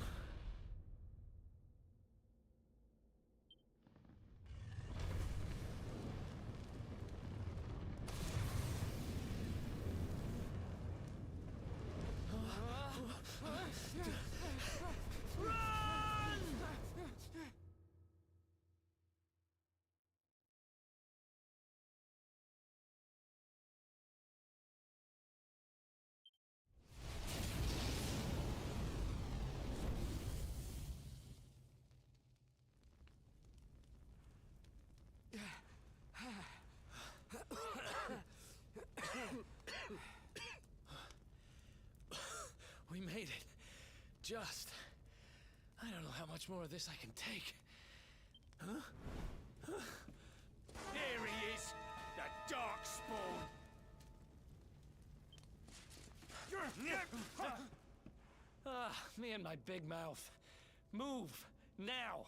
We made it. Just. I don't know how much more of this I can take. Huh? There he is, the Darkspawn. Ah, me and my big mouth. Move, now!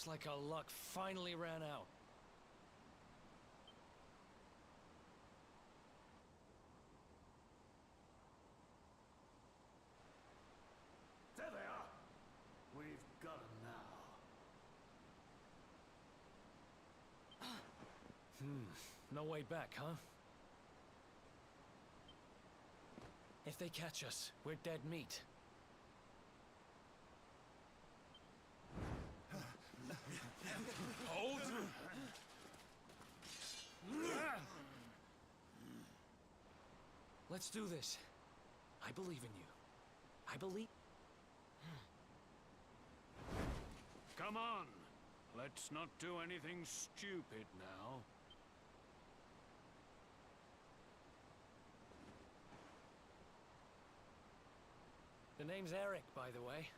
like our luck finally ran out. There they are. We've got them now. No way back, huh? If they catch us, we're dead meat. Hold! Let's do this. I believe in you. I believe... Come on. Let's not do anything stupid now. The name's Eric, by the way.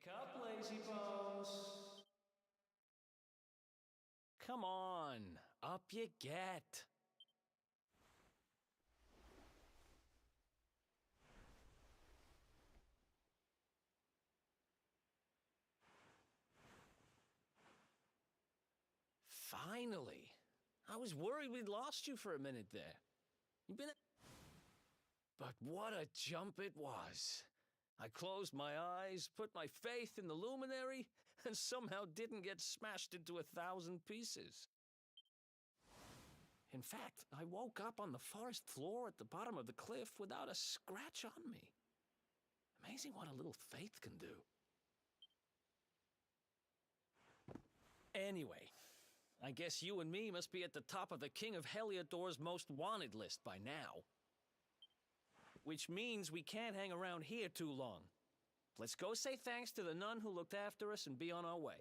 Wake up, lazy bones. Come on, up you get. Finally. I was worried we'd lost you for a minute there. You've been... But what a jump it was. I closed my eyes, put my faith in the luminary, and somehow didn't get smashed into 1,000 pieces. In fact, I woke up on the forest floor at the bottom of the cliff without a scratch on me. Amazing what a little faith can do. Anyway, I guess you and me must be at the top of the King of Heliodor's most wanted list by now. Which means we can't hang around here too long. Let's go say thanks to the nun who looked after us and be on our way.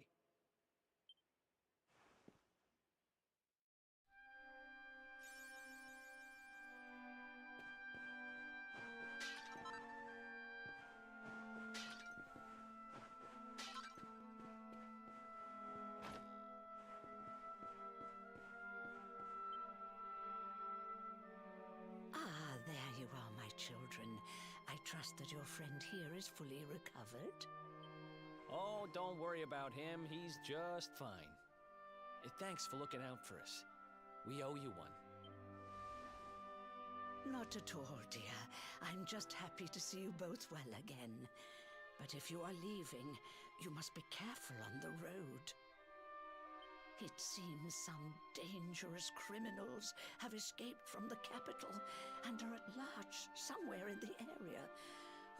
Ah, there you are, my children. I trust that your friend here is fully recovered. Oh, don't worry about him. He's just fine. Thanks for looking out for us. We owe you one. Not at all, dear. I'm just happy to see you both well again. But if you are leaving, you must be careful on the road. It seems some dangerous criminals have escaped from the capital and are at large somewhere in the area.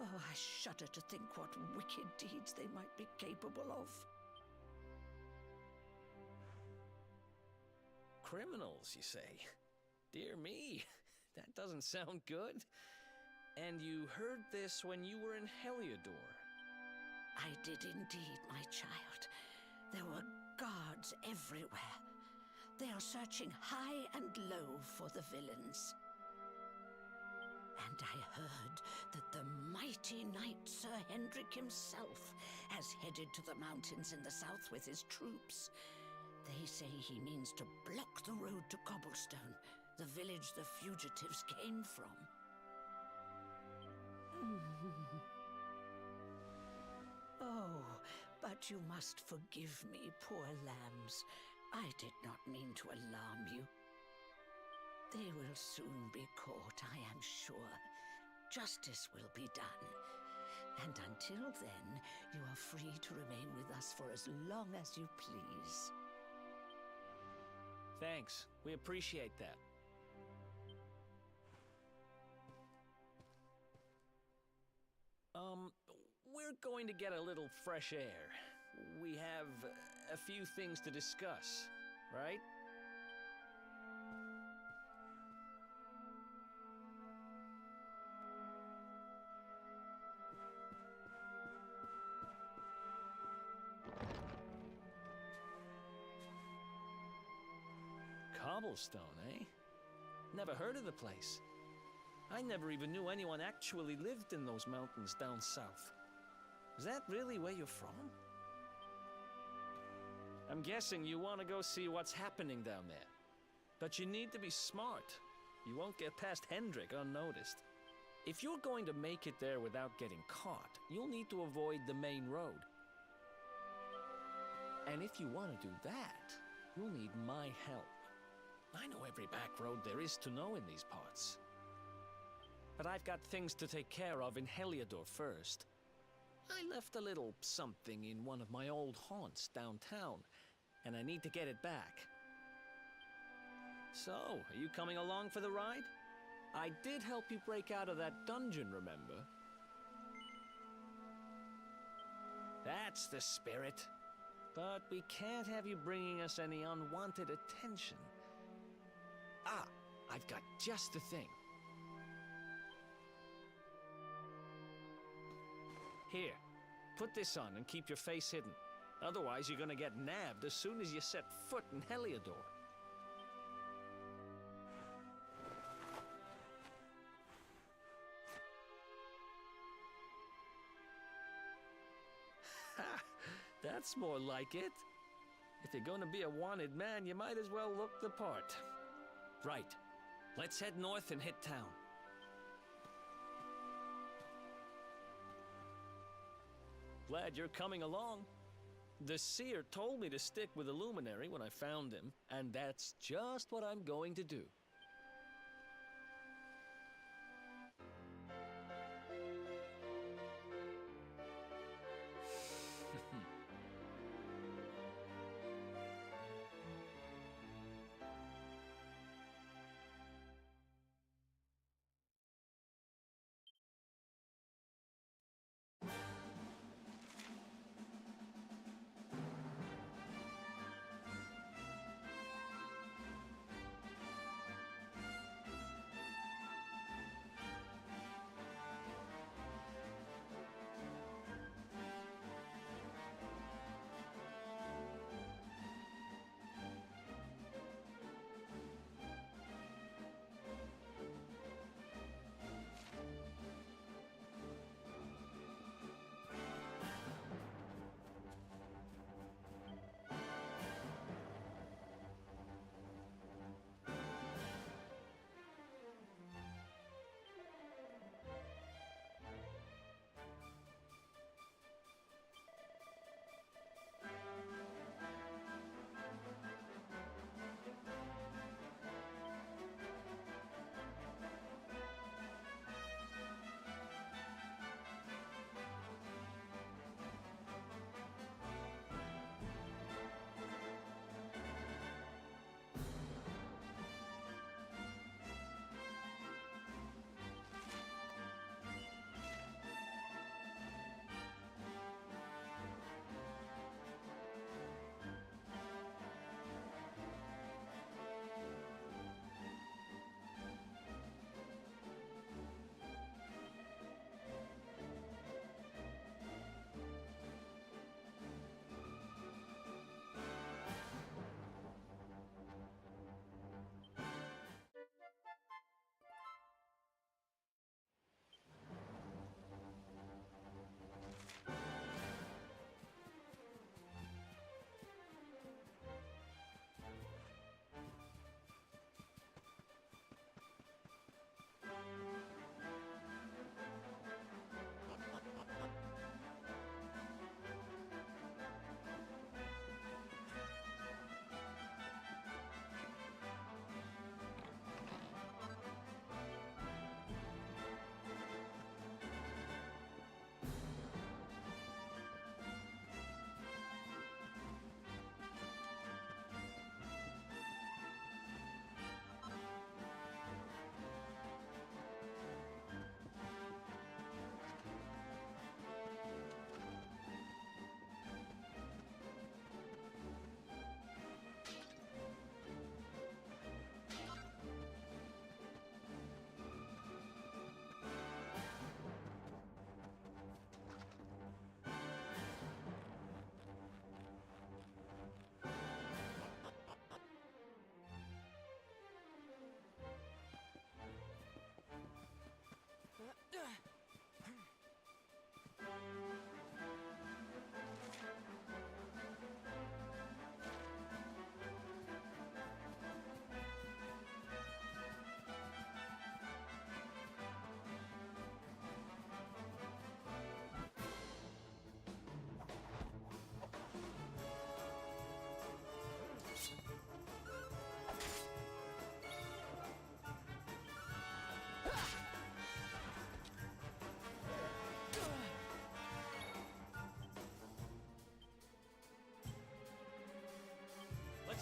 Oh, I shudder to think what wicked deeds they might be capable of. Criminals, you say? Dear me, that doesn't sound good. And you heard this when you were in Heliodor? I did indeed, my child. There were guards everywhere. They are searching high and low for the villains. And I heard that the mighty knight Sir Hendrik himself has headed to the mountains in the south with his troops. They say he means to block the road to Cobblestone, the village the fugitives came from. Oh, but you must forgive me, poor lambs. I did not mean to alarm you. They will soon be caught, I am sure. Justice will be done. And until then, you are free to remain with us for as long as you please. Thanks. We appreciate that. We're going to get a little fresh air. We have a few things to discuss, right? Cobblestone, eh? Never heard of the place. I never even knew anyone actually lived in those mountains down south. Is that really where you're from? I'm guessing you want to go see what's happening down there. But you need to be smart. You won't get past Hendrik unnoticed. If you're going to make it there without getting caught, you'll need to avoid the main road. And if you want to do that, you'll need my help. I know every back road there is to know in these parts. But I've got things to take care of in Heliodor first. I left a little something in one of my old haunts downtown, and I need to get it back. So, are you coming along for the ride? I did help you break out of that dungeon, remember? That's the spirit. But we can't have you bringing us any unwanted attention. Ah, I've got just the thing. Here, put this on and keep your face hidden. Otherwise, you're gonna get nabbed as soon as you set foot in Heliodor. Ha! That's more like it. If you're gonna be a wanted man, you might as well look the part. Right. Let's head north and hit town. Glad you're coming along. The seer told me to stick with Illuminating when I found him, and that's just what I'm going to do.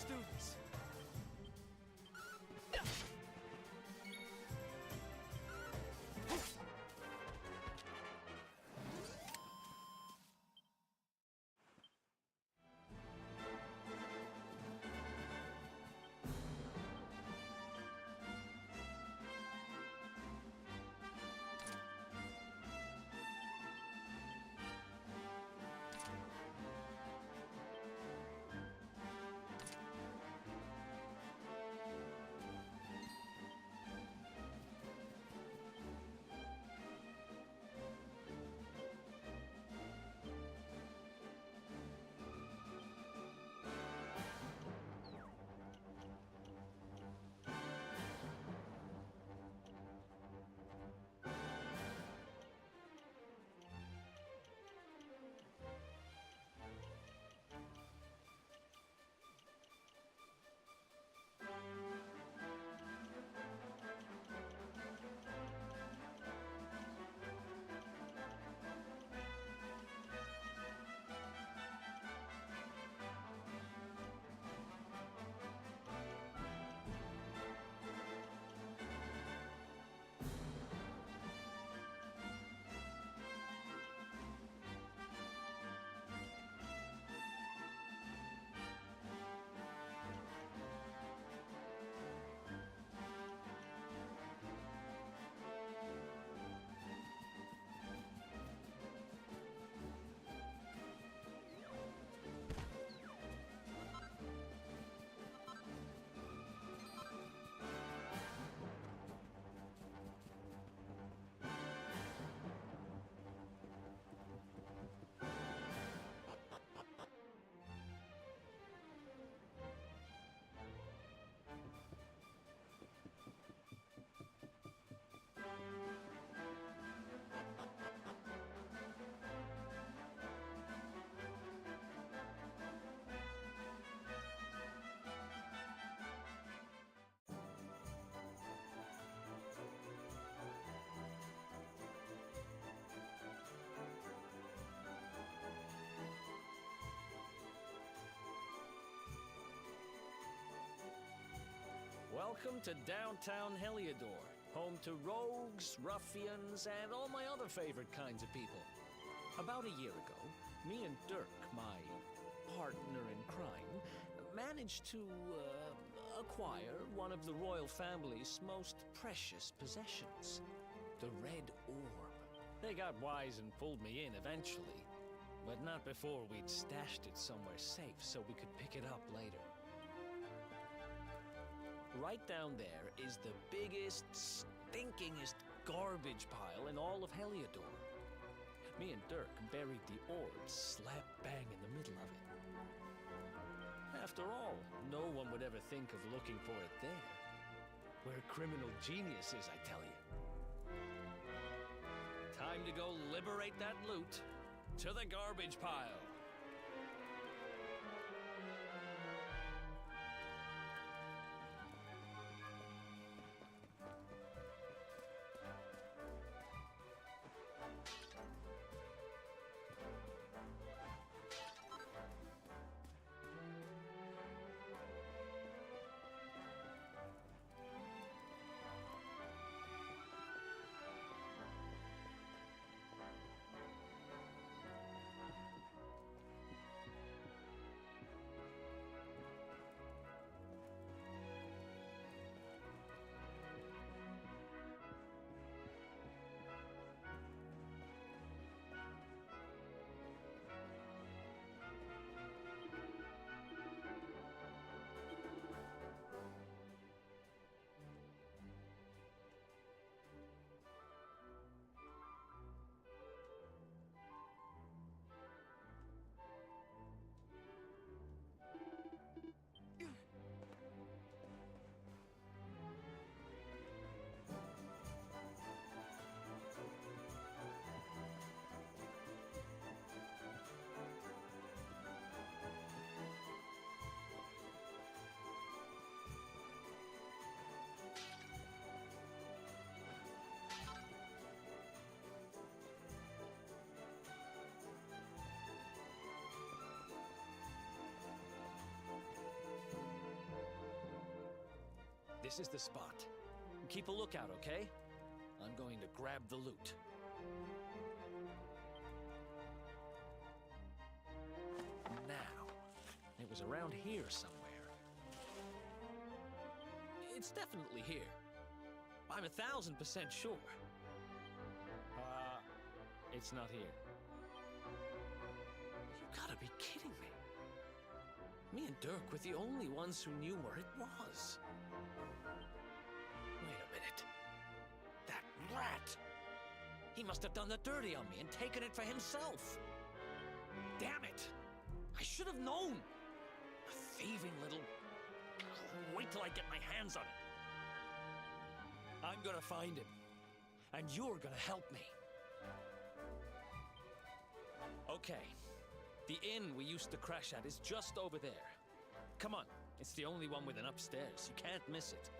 Let's do this. Welcome to downtown Heliodor, home to rogues, ruffians, and all my other favorite kinds of people. About a year ago, me and Dirk, my partner in crime, managed to acquire one of the royal family's most precious possessions, the Red Orb. They got wise and pulled me in eventually, but not before we'd stashed it somewhere safe so we could pick it up later. Right down there is the biggest, stinkingest garbage pile in all of Heliodor. Me and Dirk buried the orb slap bang in the middle of it. After all, no one would ever think of looking for it there. We're criminal geniuses, I tell you. Time to go liberate that loot to the garbage pile. This is the spot. Keep a lookout, okay? I'm going to grab the loot. Now, it was around here somewhere. It's definitely here. I'm 1,000% sure. It's not here. You gotta be kidding me. Me and Dirk were the only ones who knew where it was. Wait a minute. That rat! He must have done the dirty on me and taken it for himself. Damn it! I should have known! A thieving little... Wait till I get my hands on it. I'm gonna find him. And you're gonna help me. Okay. The inn we used to crash at is just over there. Come on. It's the only one with an upstairs. You can't miss it.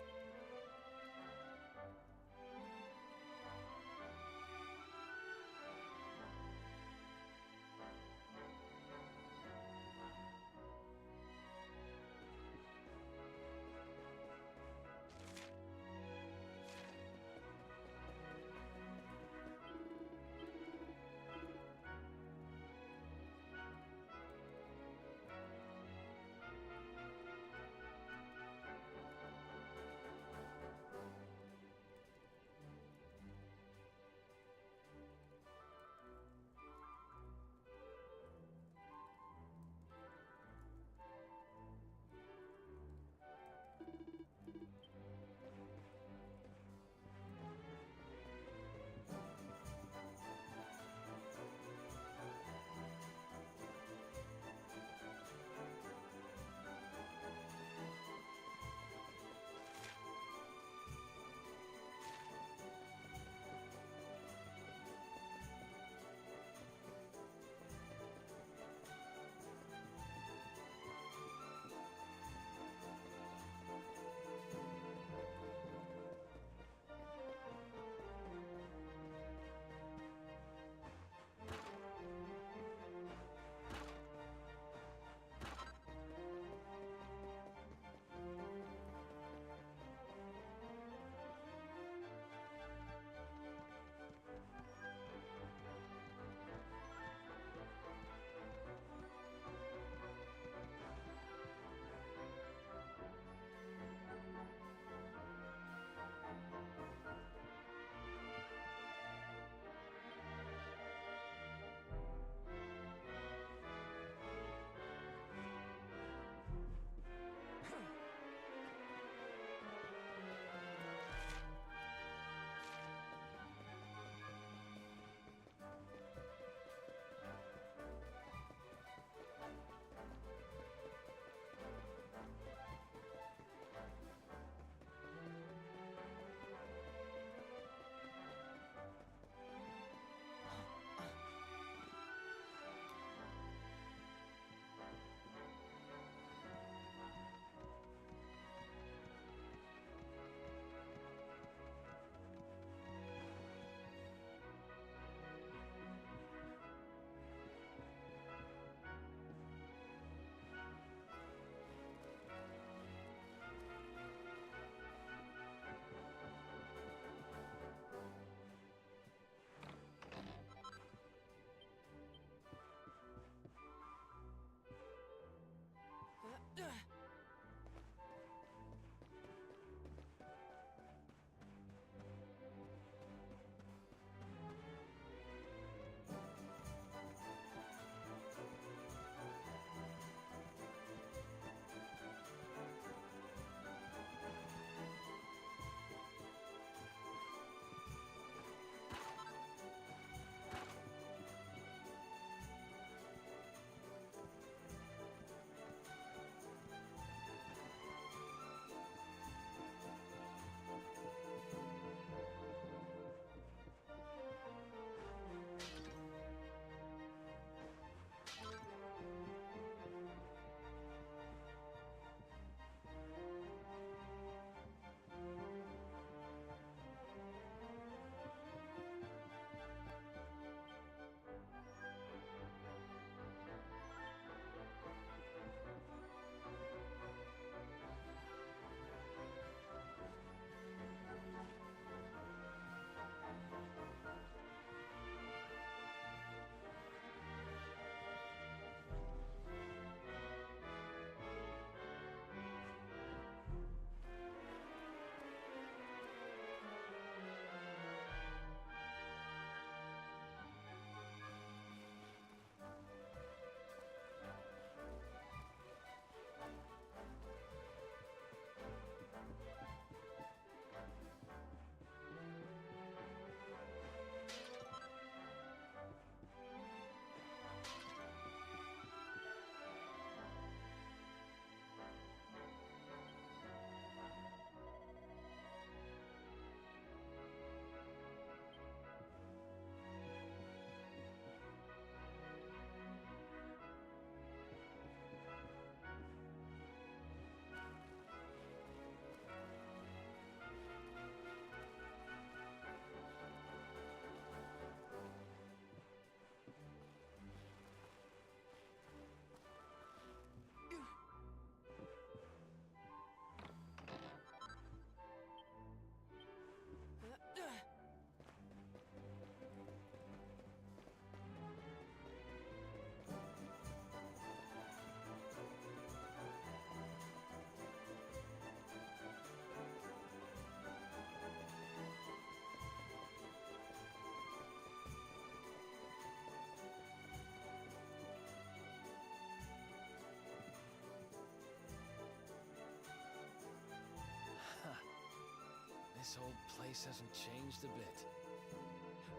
This whole place hasn't changed a bit.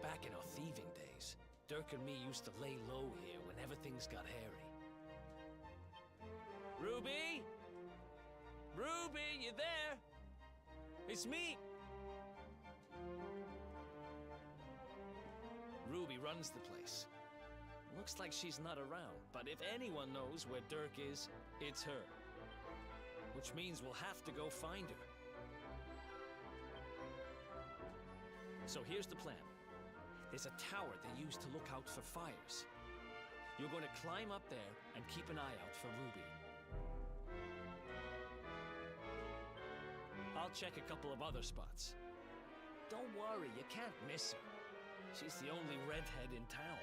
Back in our thieving days, Dirk and me used to lay low here whenever things got hairy. Ruby? Ruby, you there? It's me! Ruby runs the place. Looks like she's not around, but if anyone knows where Dirk is, it's her. Which means we'll have to go find her. So here's the plan. There's a tower they use to look out for fires. You're going to climb up there and keep an eye out for Ruby. I'll check a couple of other spots. Don't worry, you can't miss her. She's the only redhead in town.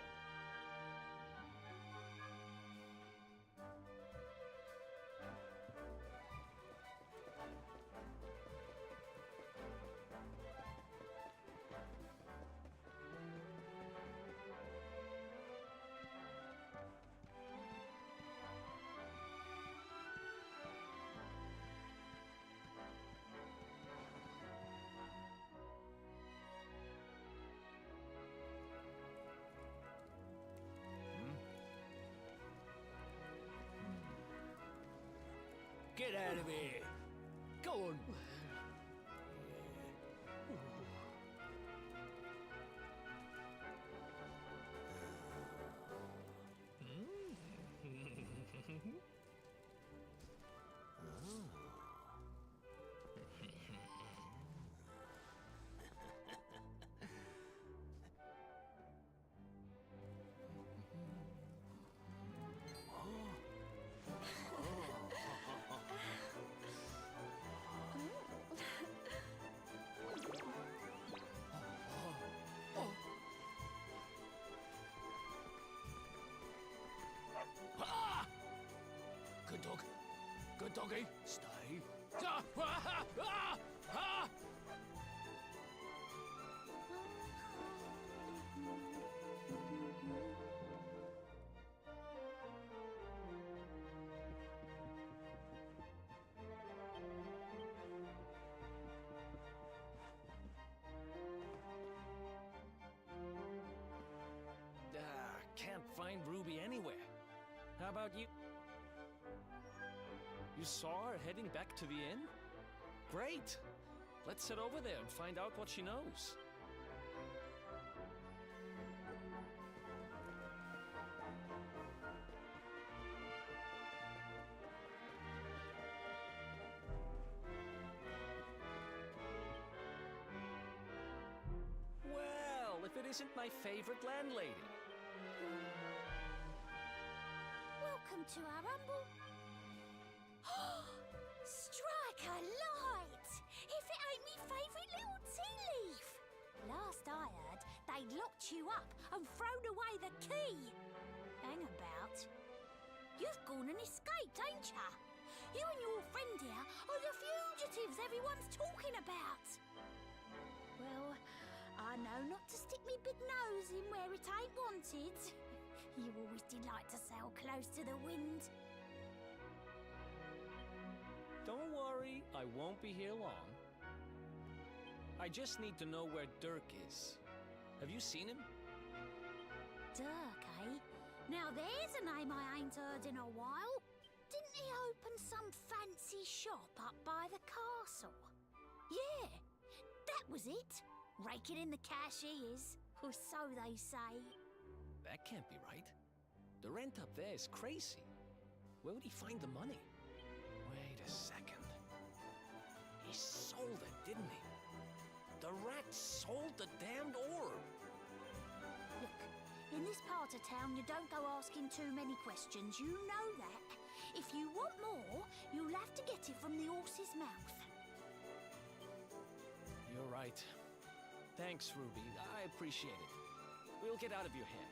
Get out of here! Go on! Good dog. Good doggy. Stay. Can't find Ruby anywhere. How about you? You saw her heading back to the inn? Great! Let's head over there and find out what she knows. Well, if it isn't my favorite landlady. Welcome to our humble... Strike a light! If it ain't me favourite little tea leaf! Last I heard, they'd locked you up and thrown away the key. Hang about. You've gone and escaped, ain't ya? You and your friend here are the fugitives everyone's talking about. Well, I know not to stick me big nose in where it ain't wanted. You always delight to sail close to the wind. Don't worry, I won't be here long. I just need to know where Dirk is. Have you seen him? Dirk, eh? Now there's a name I ain't heard in a while. Didn't he open some fancy shop up by the castle? Yeah, that was it. Raking in the cash he is, or so they say. That can't be right. The rent up there is crazy. Where would he find the money? Wait a second. He sold it, didn't he? The rat sold the damned orb. Look, in this part of town, you don't go asking too many questions. You know that. If you want more, you'll have to get it from the horse's mouth. You're right. Thanks, Ruby. I appreciate it. We'll get out of your hair.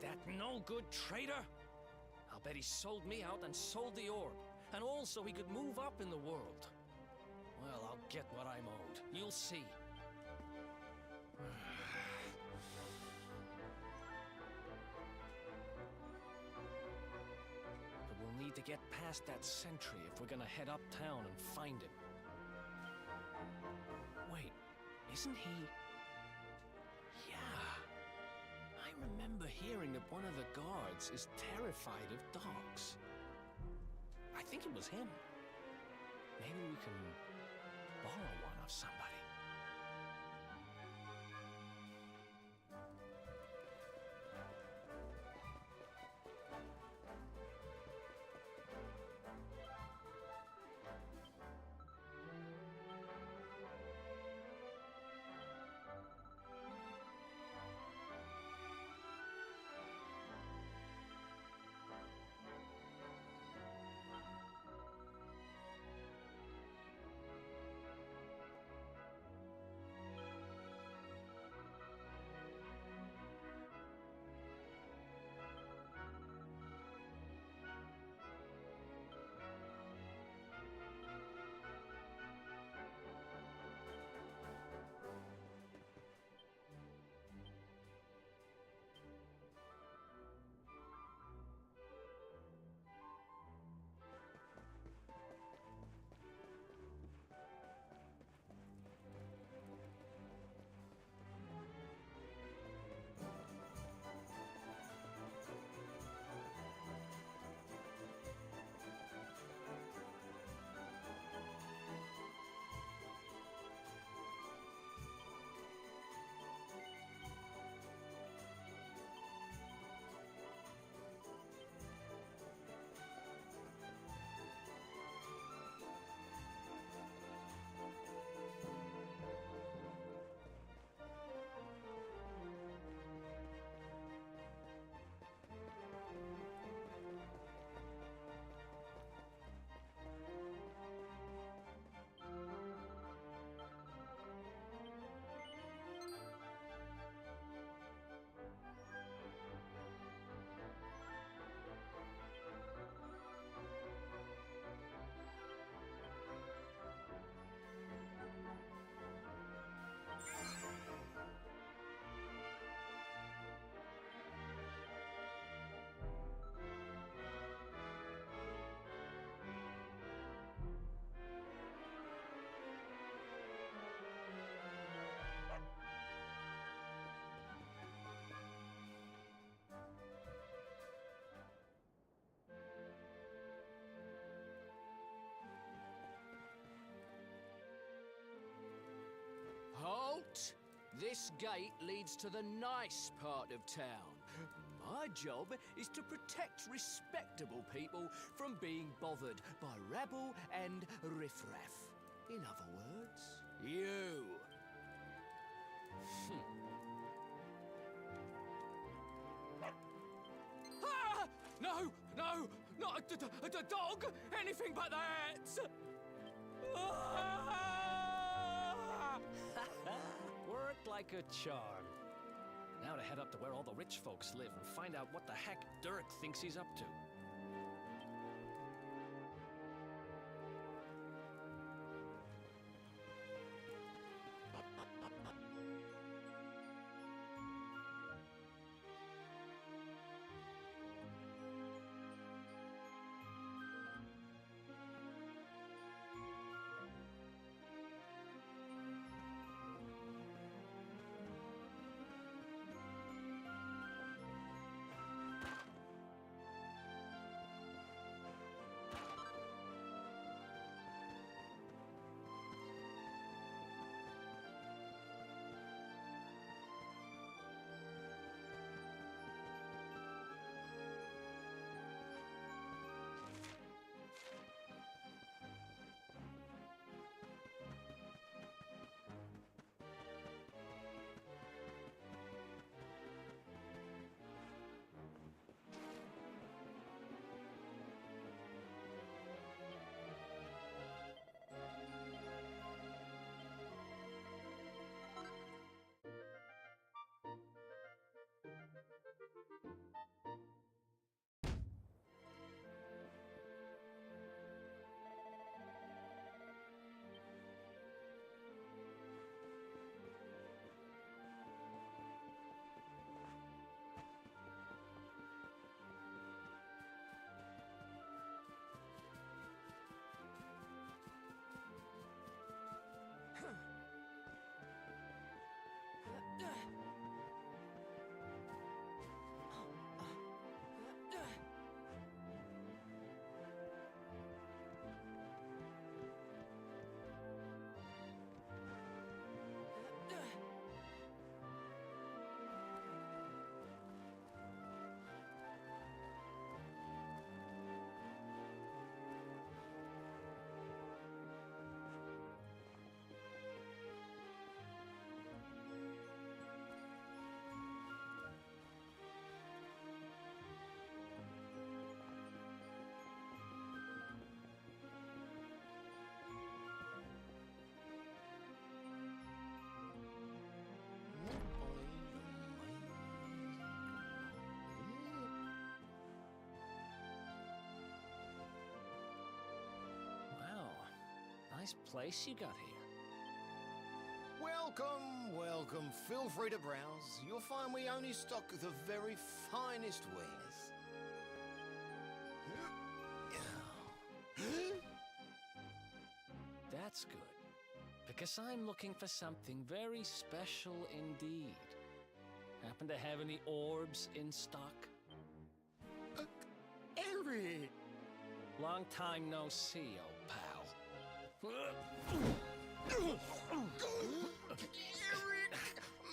That no-good traitor? I'll bet he sold me out and sold the orb. And also he could move up in the world. Well, I'll get what I'm owed. You'll see. to get past that sentry if we're gonna head uptown and find him. Wait, isn't he... Yeah. I remember hearing that one of the guards is terrified of dogs. I think it was him. Maybe we can borrow one of somebody. Halt! This gate leads to the nice part of town. My job is to protect respectable people from being bothered by rabble and riffraff. In other words, you. Ah! No! No! Not a dog! Anything but that! Ah! Worked like a charm. Now to head up to where all the rich folks live and find out what the heck Dirk thinks he's up to. nice place you got here. Welcome, welcome. Feel free to browse. You'll find we only stock the very finest wares. That's good. Because I'm looking for something very special indeed. Happen to have any orbs in stock? Eric! Long time no see, old pal. Eric!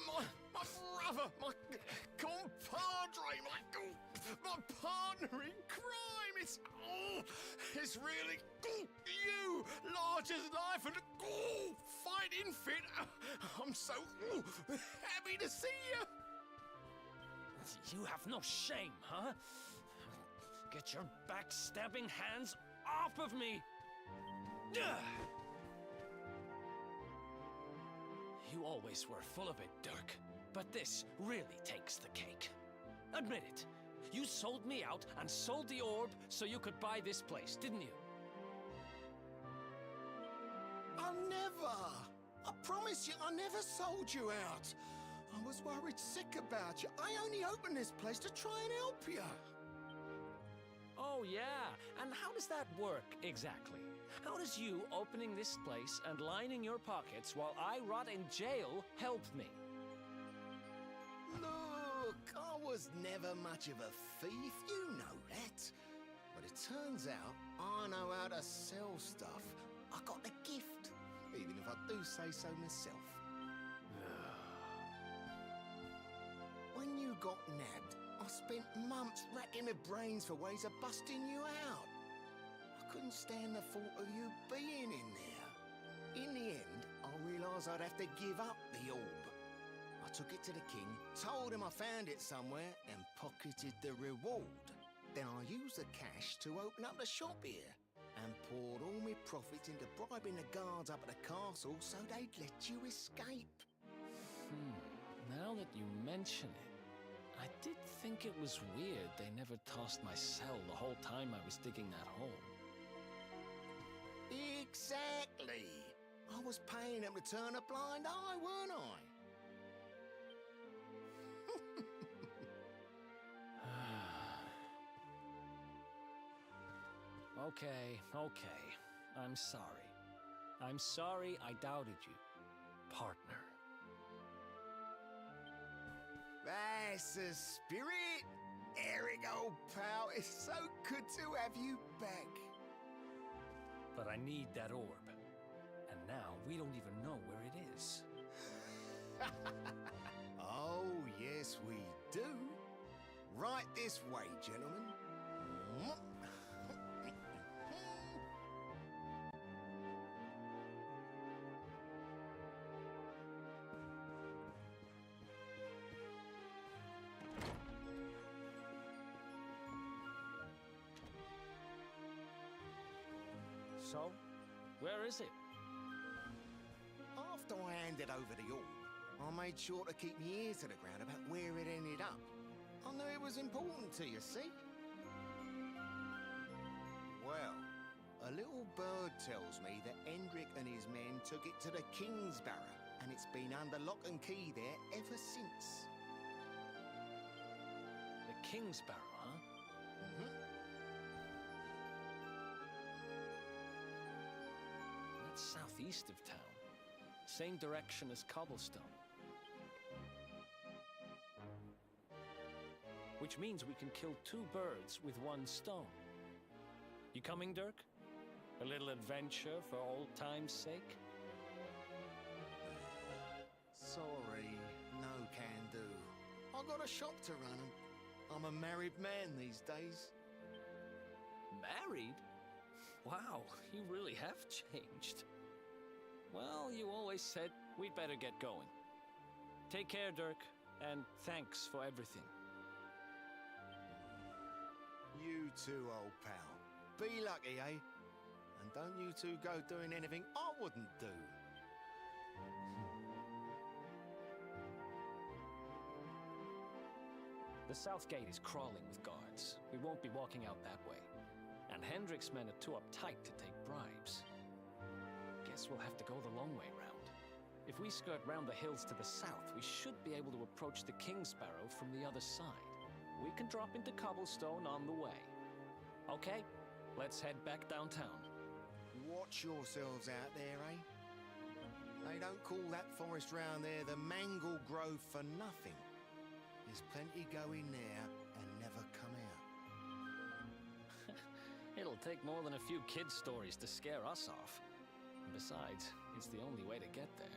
My brother, my compadre, my partner in crime! It's really you! Large as life and fighting fit! I'm so happy to see you! You have no shame, huh? Get your backstabbing hands off of me! You always were full of it, Dirk. But this really takes the cake. Admit it. You sold me out and sold the orb so you could buy this place, didn't you? I never! I promise you, I never sold you out. I was worried sick about you. I only opened this place to try and help you. Oh, yeah. And how does that work, exactly? How does you opening this place and lining your pockets while I rot in jail help me? Look, I was never much of a thief, you know that. But it turns out I know how to sell stuff. I got the gift, even if I do say so myself. When you got nabbed, I spent months racking my brains for ways of busting you out. I couldn't stand the thought of you being in there. In the end, I realised I'd have to give up the orb. I took it to the king, told him I found it somewhere, and pocketed the reward. Then I used the cash to open up the shop here, and poured all my profits into bribing the guards up at the castle so they'd let you escape. Now that you mention it, I did think it was weird they never tossed my cell the whole time I was digging that hole. Exactly! I was paying them to turn a blind eye, weren't I? Okay. I'm sorry. I'm sorry I doubted you, partner. That's the spirit! Eric, old pal, it's so good to have you back. But I need that orb. And now we don't even know where it is. Oh, yes, we do. Right this way, gentlemen. So, where is it? After I handed over the orb, I made sure to keep my ears to the ground about where it ended up. I knew it was important to you, see? Well, a little bird tells me that Hendrik and his men took it to the King's Barrow, and it's been under lock and key there ever since. The King's Barrow, huh? That's southeast of town. Same direction as Cobblestone. Which means we can kill 2 birds with 1 stone. You coming, Dirk? A little adventure for old time's sake? Sorry, no can do. I got a shop to run and I'm a married man these days. Married? Wow, you really have changed. Well, you always said we'd better get going. Take care, Dirk, and thanks for everything. You too, old pal. Be lucky, eh? And don't you two go doing anything I wouldn't do. The south gate is crawling with guards. We won't be walking out that way. And Hendrik's men are too uptight to take bribes. Guess we'll have to go the long way round. If we skirt round the hills to the south, we should be able to approach the King Sparrow from the other side. We can drop into Cobblestone on the way. Okay, let's head back downtown. Watch yourselves out there, eh? They don't call that forest round there the Mangle Grove for nothing. There's plenty go in there and never come out. It'll take more than a few kids' stories to scare us off. Besides, it's the only way to get there.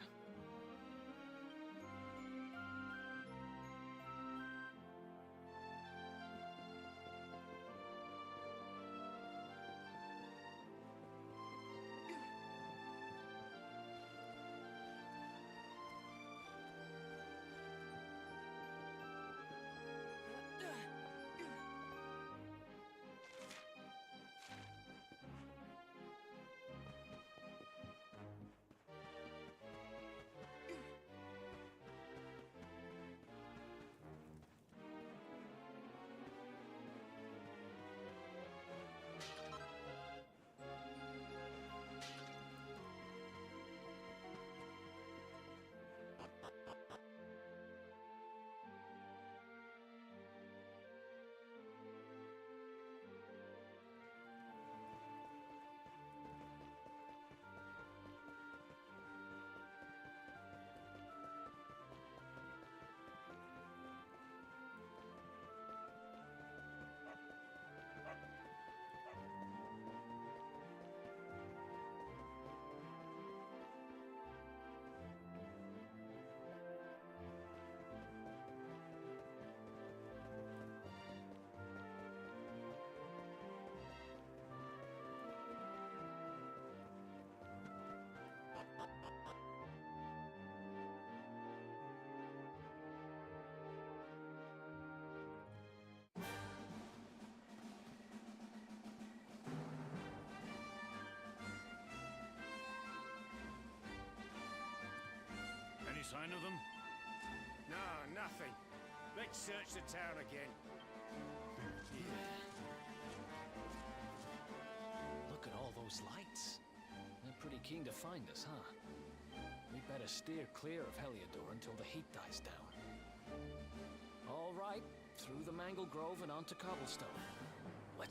Any sign of them? No, nothing. Let's search the town again. Look at all those lights. They're pretty keen to find us, huh? We better steer clear of Heliodor until the heat dies down. All right, through the Mangle Grove and onto Cobblestone. What?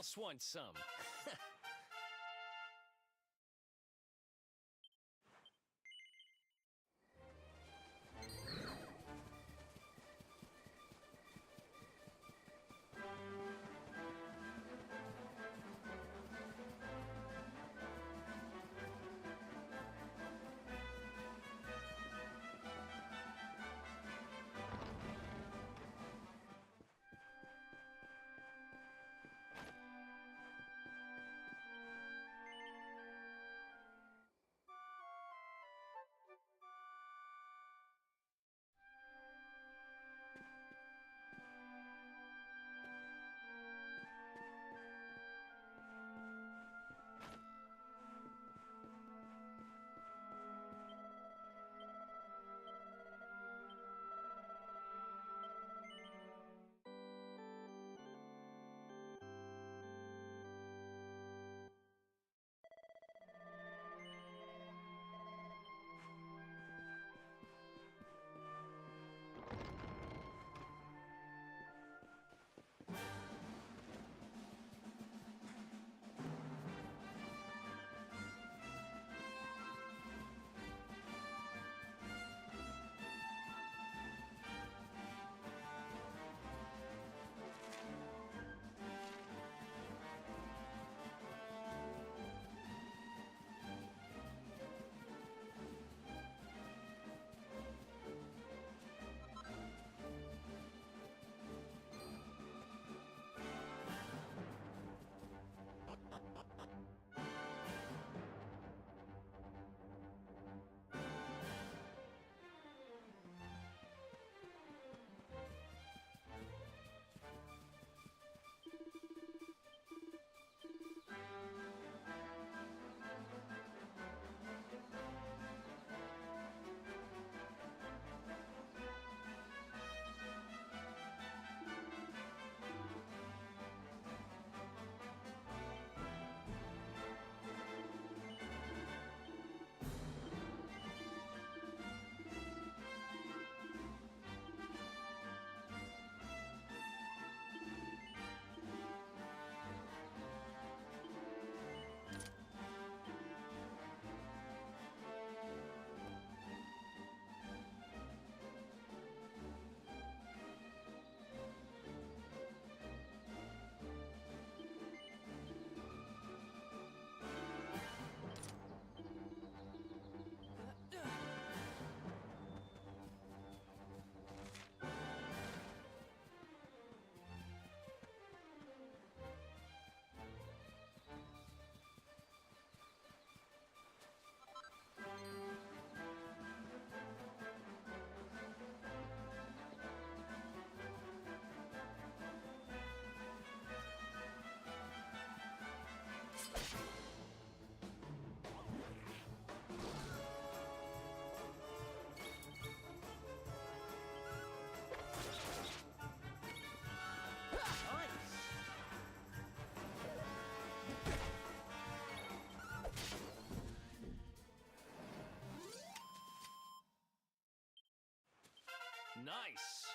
else wants some. Nice!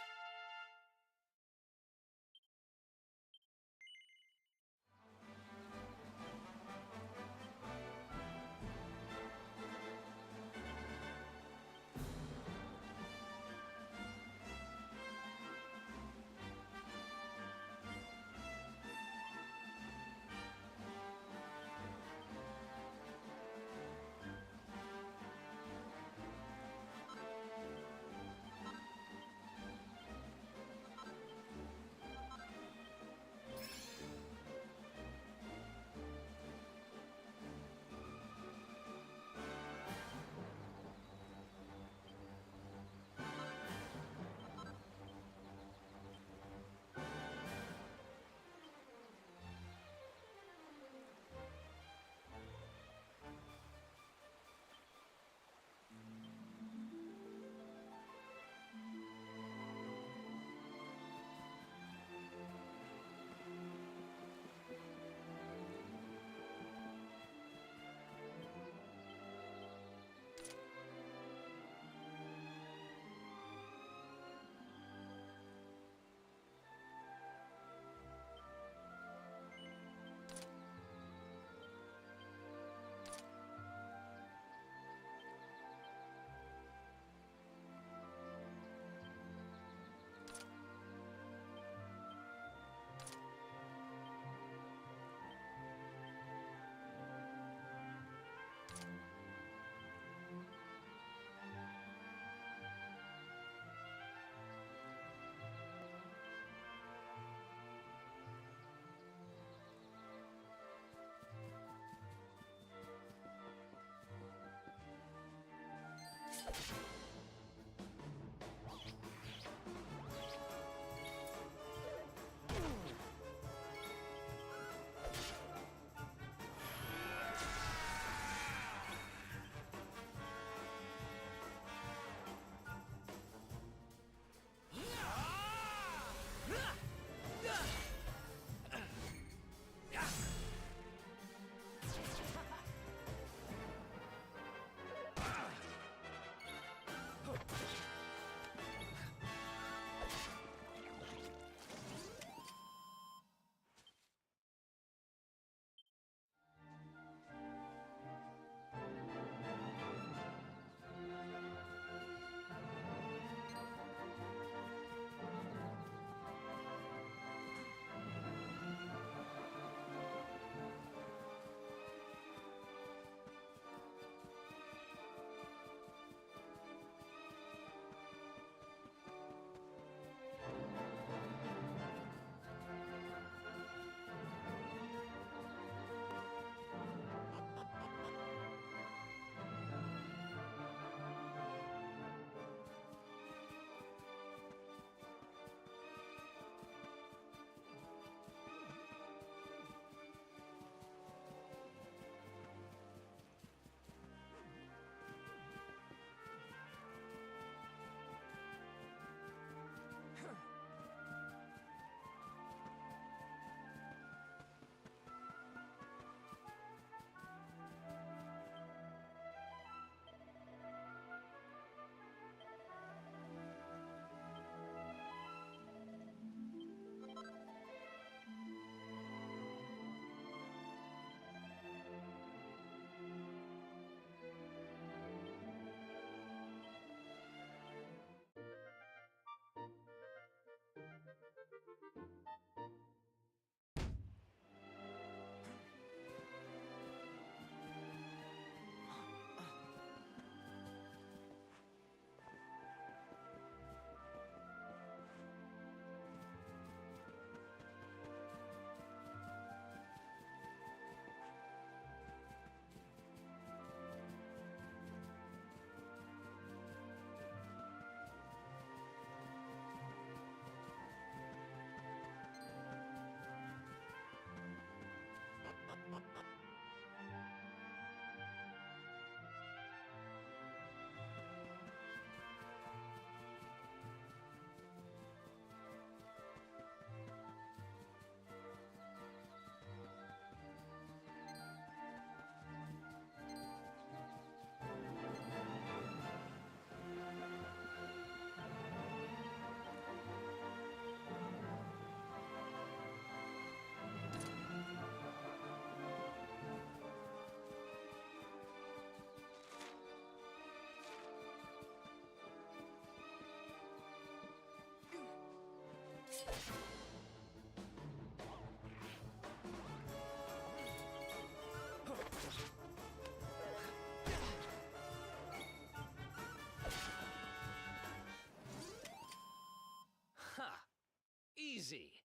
easy.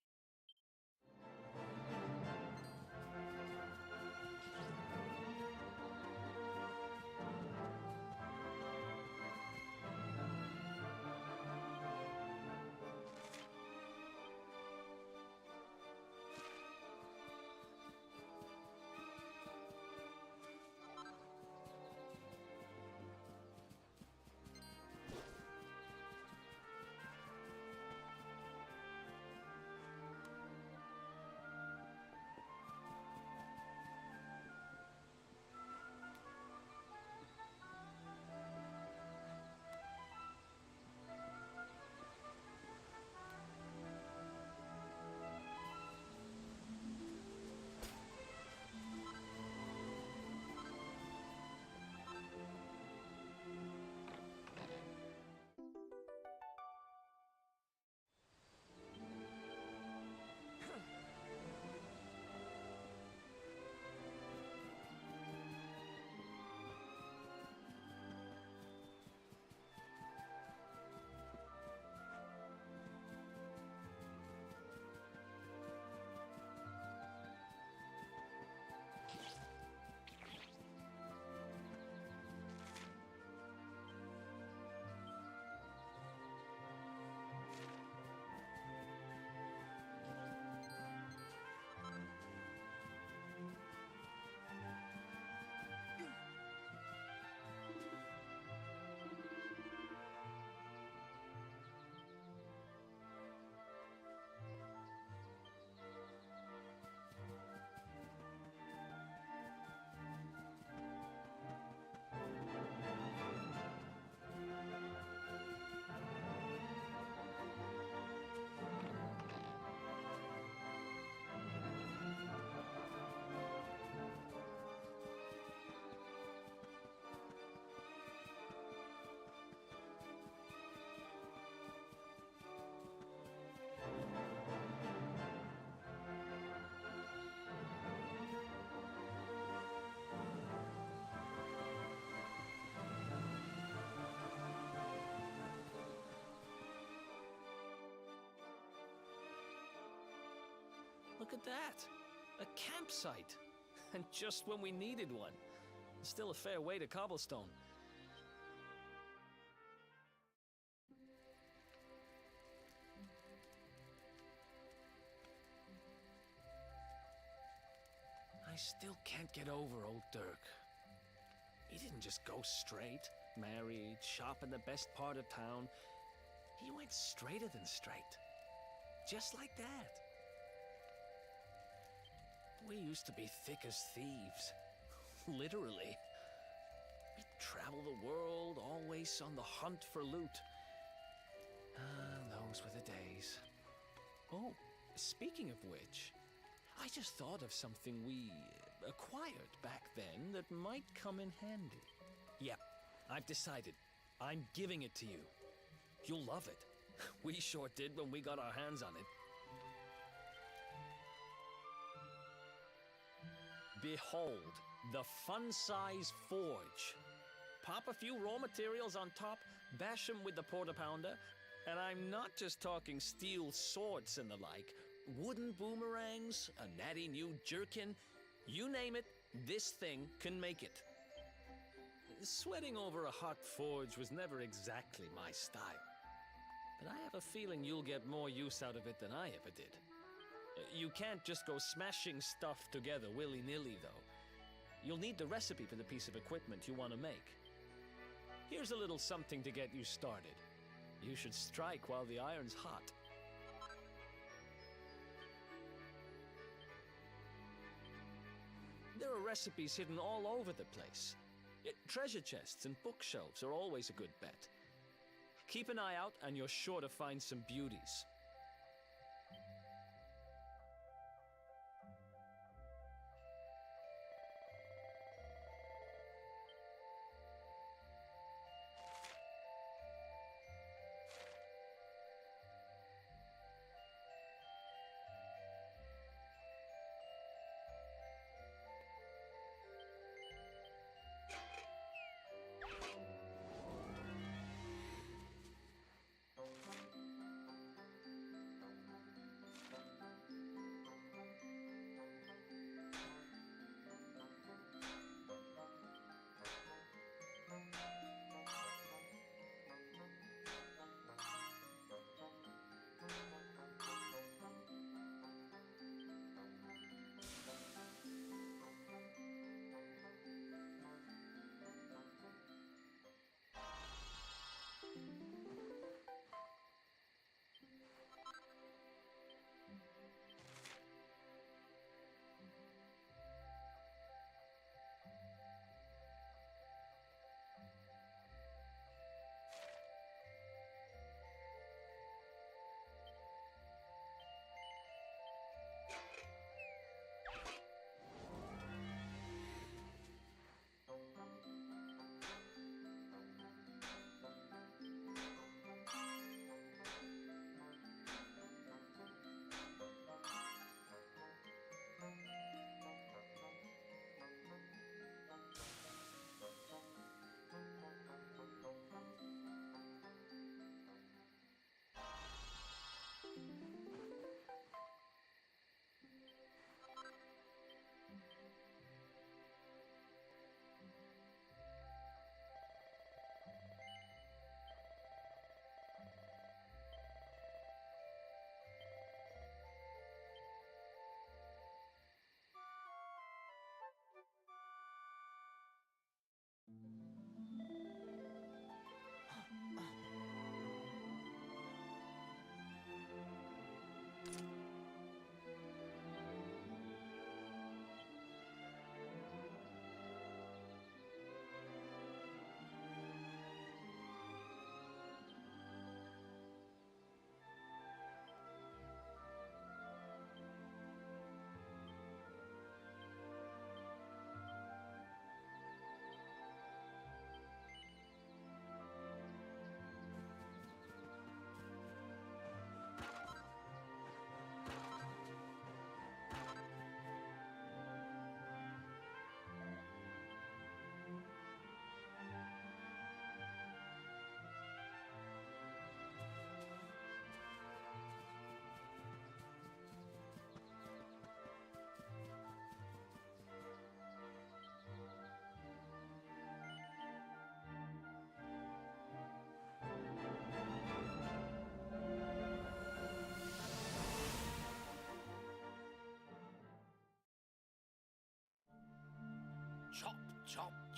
Look at that! A campsite! And just when we needed one. Still a fair way to cobblestone. I still can't get over old Dirk. He didn't just go straight, married, shop in the best part of town. He went straighter than straight. Just like that. We used to be thick as thieves. Literally. We'd travel the world, always on the hunt for loot. Those were the days. Oh, speaking of which, I just thought of something we acquired back then that might come in handy. Yep, I've decided. I'm giving it to you. You'll love it. We sure did when we got our hands on it. Behold, the fun-size forge. Pop a few raw materials on top, bash them with the porta-pounder, and I'm not just talking steel swords and the like. Wooden boomerangs, a natty new jerkin, you name it, this thing can make it. Sweating over a hot forge was never exactly my style, but I have a feeling you'll get more use out of it than I ever did. You can't just go smashing stuff together willy-nilly, though. You'll need the recipe for the piece of equipment you want to make. Here's a little something to get you started. You should strike while the iron's hot. There are recipes hidden all over the place. Treasure chests and bookshelves are always a good bet. Keep an eye out and you're sure to find some beauties.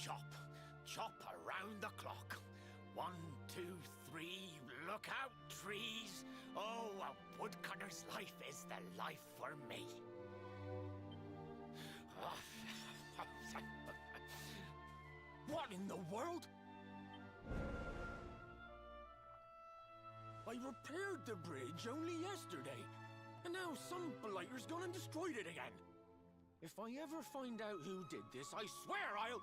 chop. Chop around the clock. 1, 2, 3, look out, trees. Oh, a woodcutter's life is the life for me. What in the world? I repaired the bridge only yesterday, and now some blighter's gone and destroyed it again. If I ever find out who did this, I swear I'll...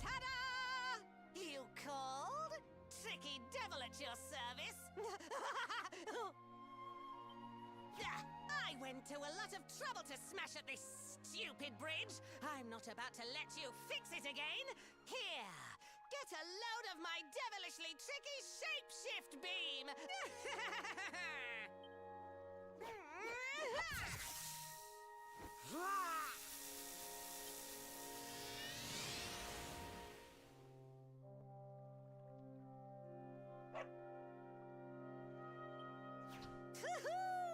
Ta-da! You called? Tricky devil at your service. I went to a lot of trouble to smash at this stupid bridge. I'm not about to let you fix it again. Here, get a load of my devilishly tricky shapeshift beam.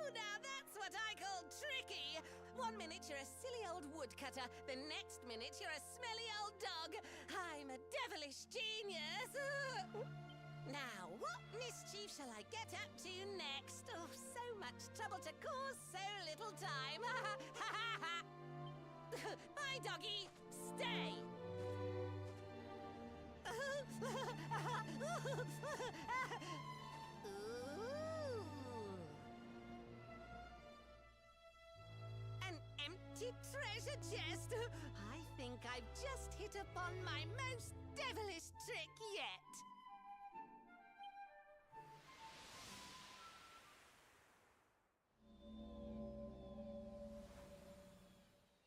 Now that's what I call tricky. 1 minute you're a silly old woodcutter, the next minute you're a smelly old dog. I'm a devilish genius. Now, what mischief shall I get up to next? Oh, so much trouble to cause so little time. Bye, doggy. Stay. An empty treasure chest. I think I've just hit upon my most devilish trick yet.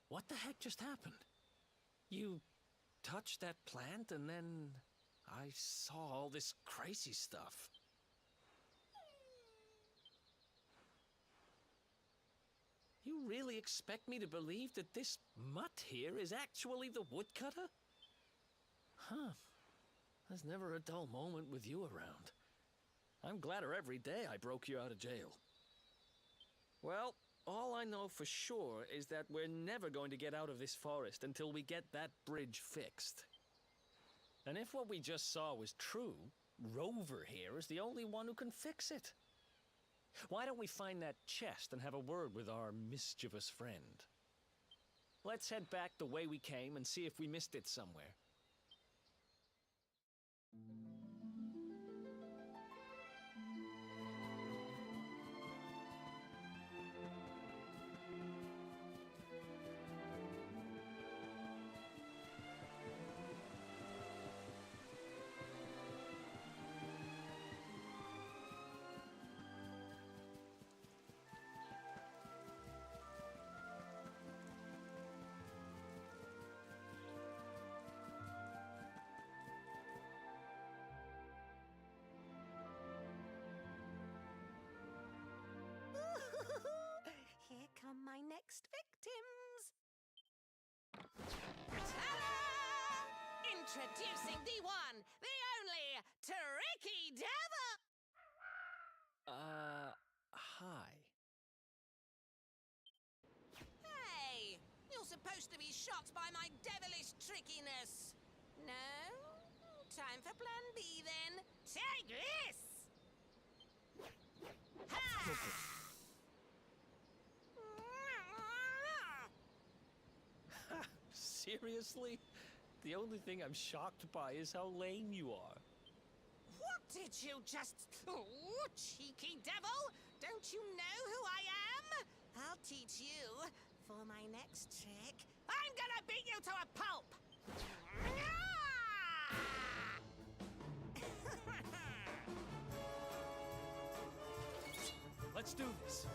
What the heck just happened? You touched that plant and then I saw all this crazy stuff. You really expect me to believe that this mutt here is actually the woodcutter? Huh. There's never a dull moment with you around. I'm gladder every day I broke you out of jail. Well, all I know for sure is that we're never going to get out of this forest until we get that bridge fixed. And if what we just saw was true, Rover here is the only one who can fix it. Why don't we find that chest and have a word with our mischievous friend? Let's head back the way we came and see if we missed it somewhere. Here come my next victims. Ta-da! Introducing the one, the only, Tricky Devil! Hi. Hey, you're supposed to be shocked by my devilish trickiness. No? Time for plan B then. Take this! Ha! Seriously? The only thing I'm shocked by is how lame you are. What did you just... Oh, cheeky devil! Don't you know who I am? I'll teach you. For my next trick, I'm gonna beat you to a pulp! Let's do this.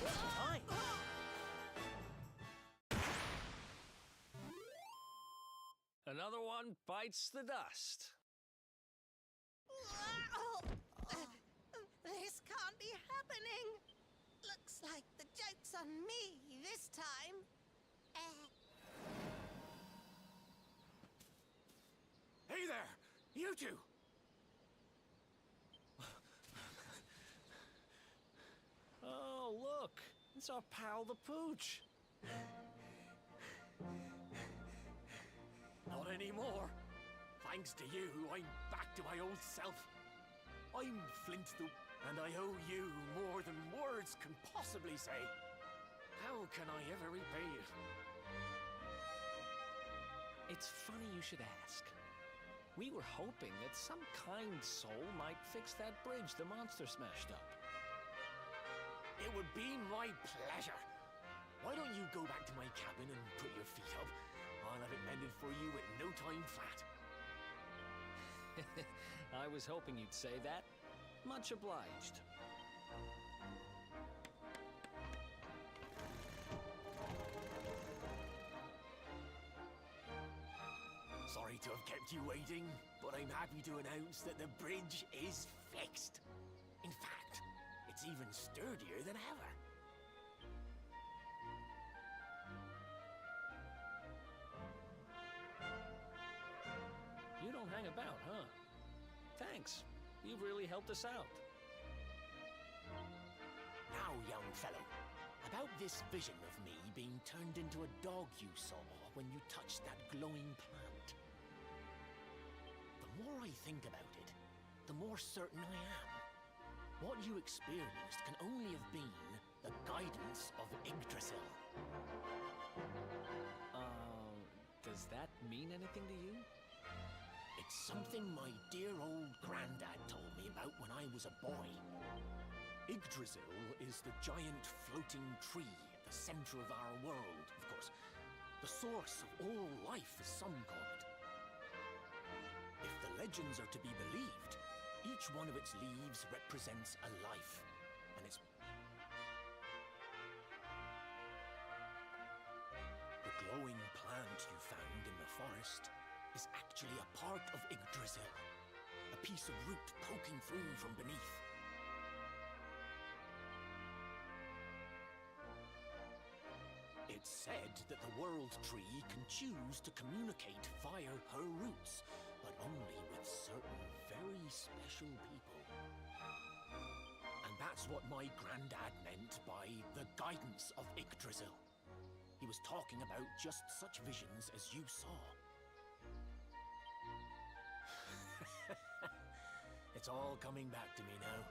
Time. Another one bites the dust. This can't be happening. Looks like the joke's on me this time. Hey there! You two! Oh, look! It's our pal the Pooch! Not anymore. Thanks to you, I'm back to my old self. I'm Flint the... and I owe you more than words can possibly say. How can I ever repay you? It's funny you should ask. We were hoping that some kind soul might fix that bridge the monster smashed up. It would be my pleasure. Why don't you go back to my cabin and put your feet up? I'll have it mended for you in no time flat. I was hoping you'd say that. Much obliged. Sorry to have kept you waiting, but I'm happy to announce that the bridge is fixed. In fact, it's even sturdier than ever. You don't hang about, huh? Thanks. You've really helped us out. Now, young fellow, about this vision of me being turned into a dog you saw when you touched that glowing plant. The more I think about it, the more certain I am. What you experienced can only have been the guidance of Yggdrasil. Does that mean anything to you? It's something my dear old granddad told me about when I was a boy. Yggdrasil is the giant floating tree at the center of our world, of course. The source of all life, as some call it. If the legends are to be believed, each one of its leaves represents a life, and it's... The glowing plant you found in the forest is actually a part of Yggdrasil, a piece of root poking through from beneath. It's said that the World Tree can choose to communicate via her roots, but only with certain very special people. And that's what my granddad meant by the guidance of Yggdrasil. He was talking about just such visions as you saw. It's all coming back to me now.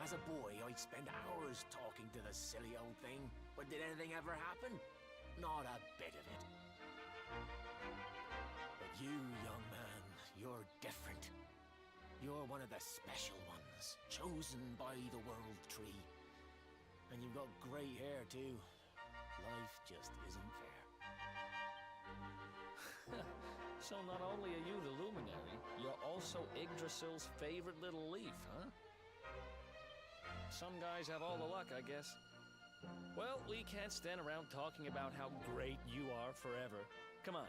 As a boy, I'd spend hours talking to the silly old thing, but did anything ever happen? Not a bit of it. But you, young man, you're different. You're one of the special ones, chosen by the World Tree. And you've got grey hair, too. Life just isn't fair. So not only are you the luminary, you're also Yggdrasil's favorite little leaf, huh? Some guys have all the luck, I guess. Well, we can't stand around talking about how great you are forever. Come on,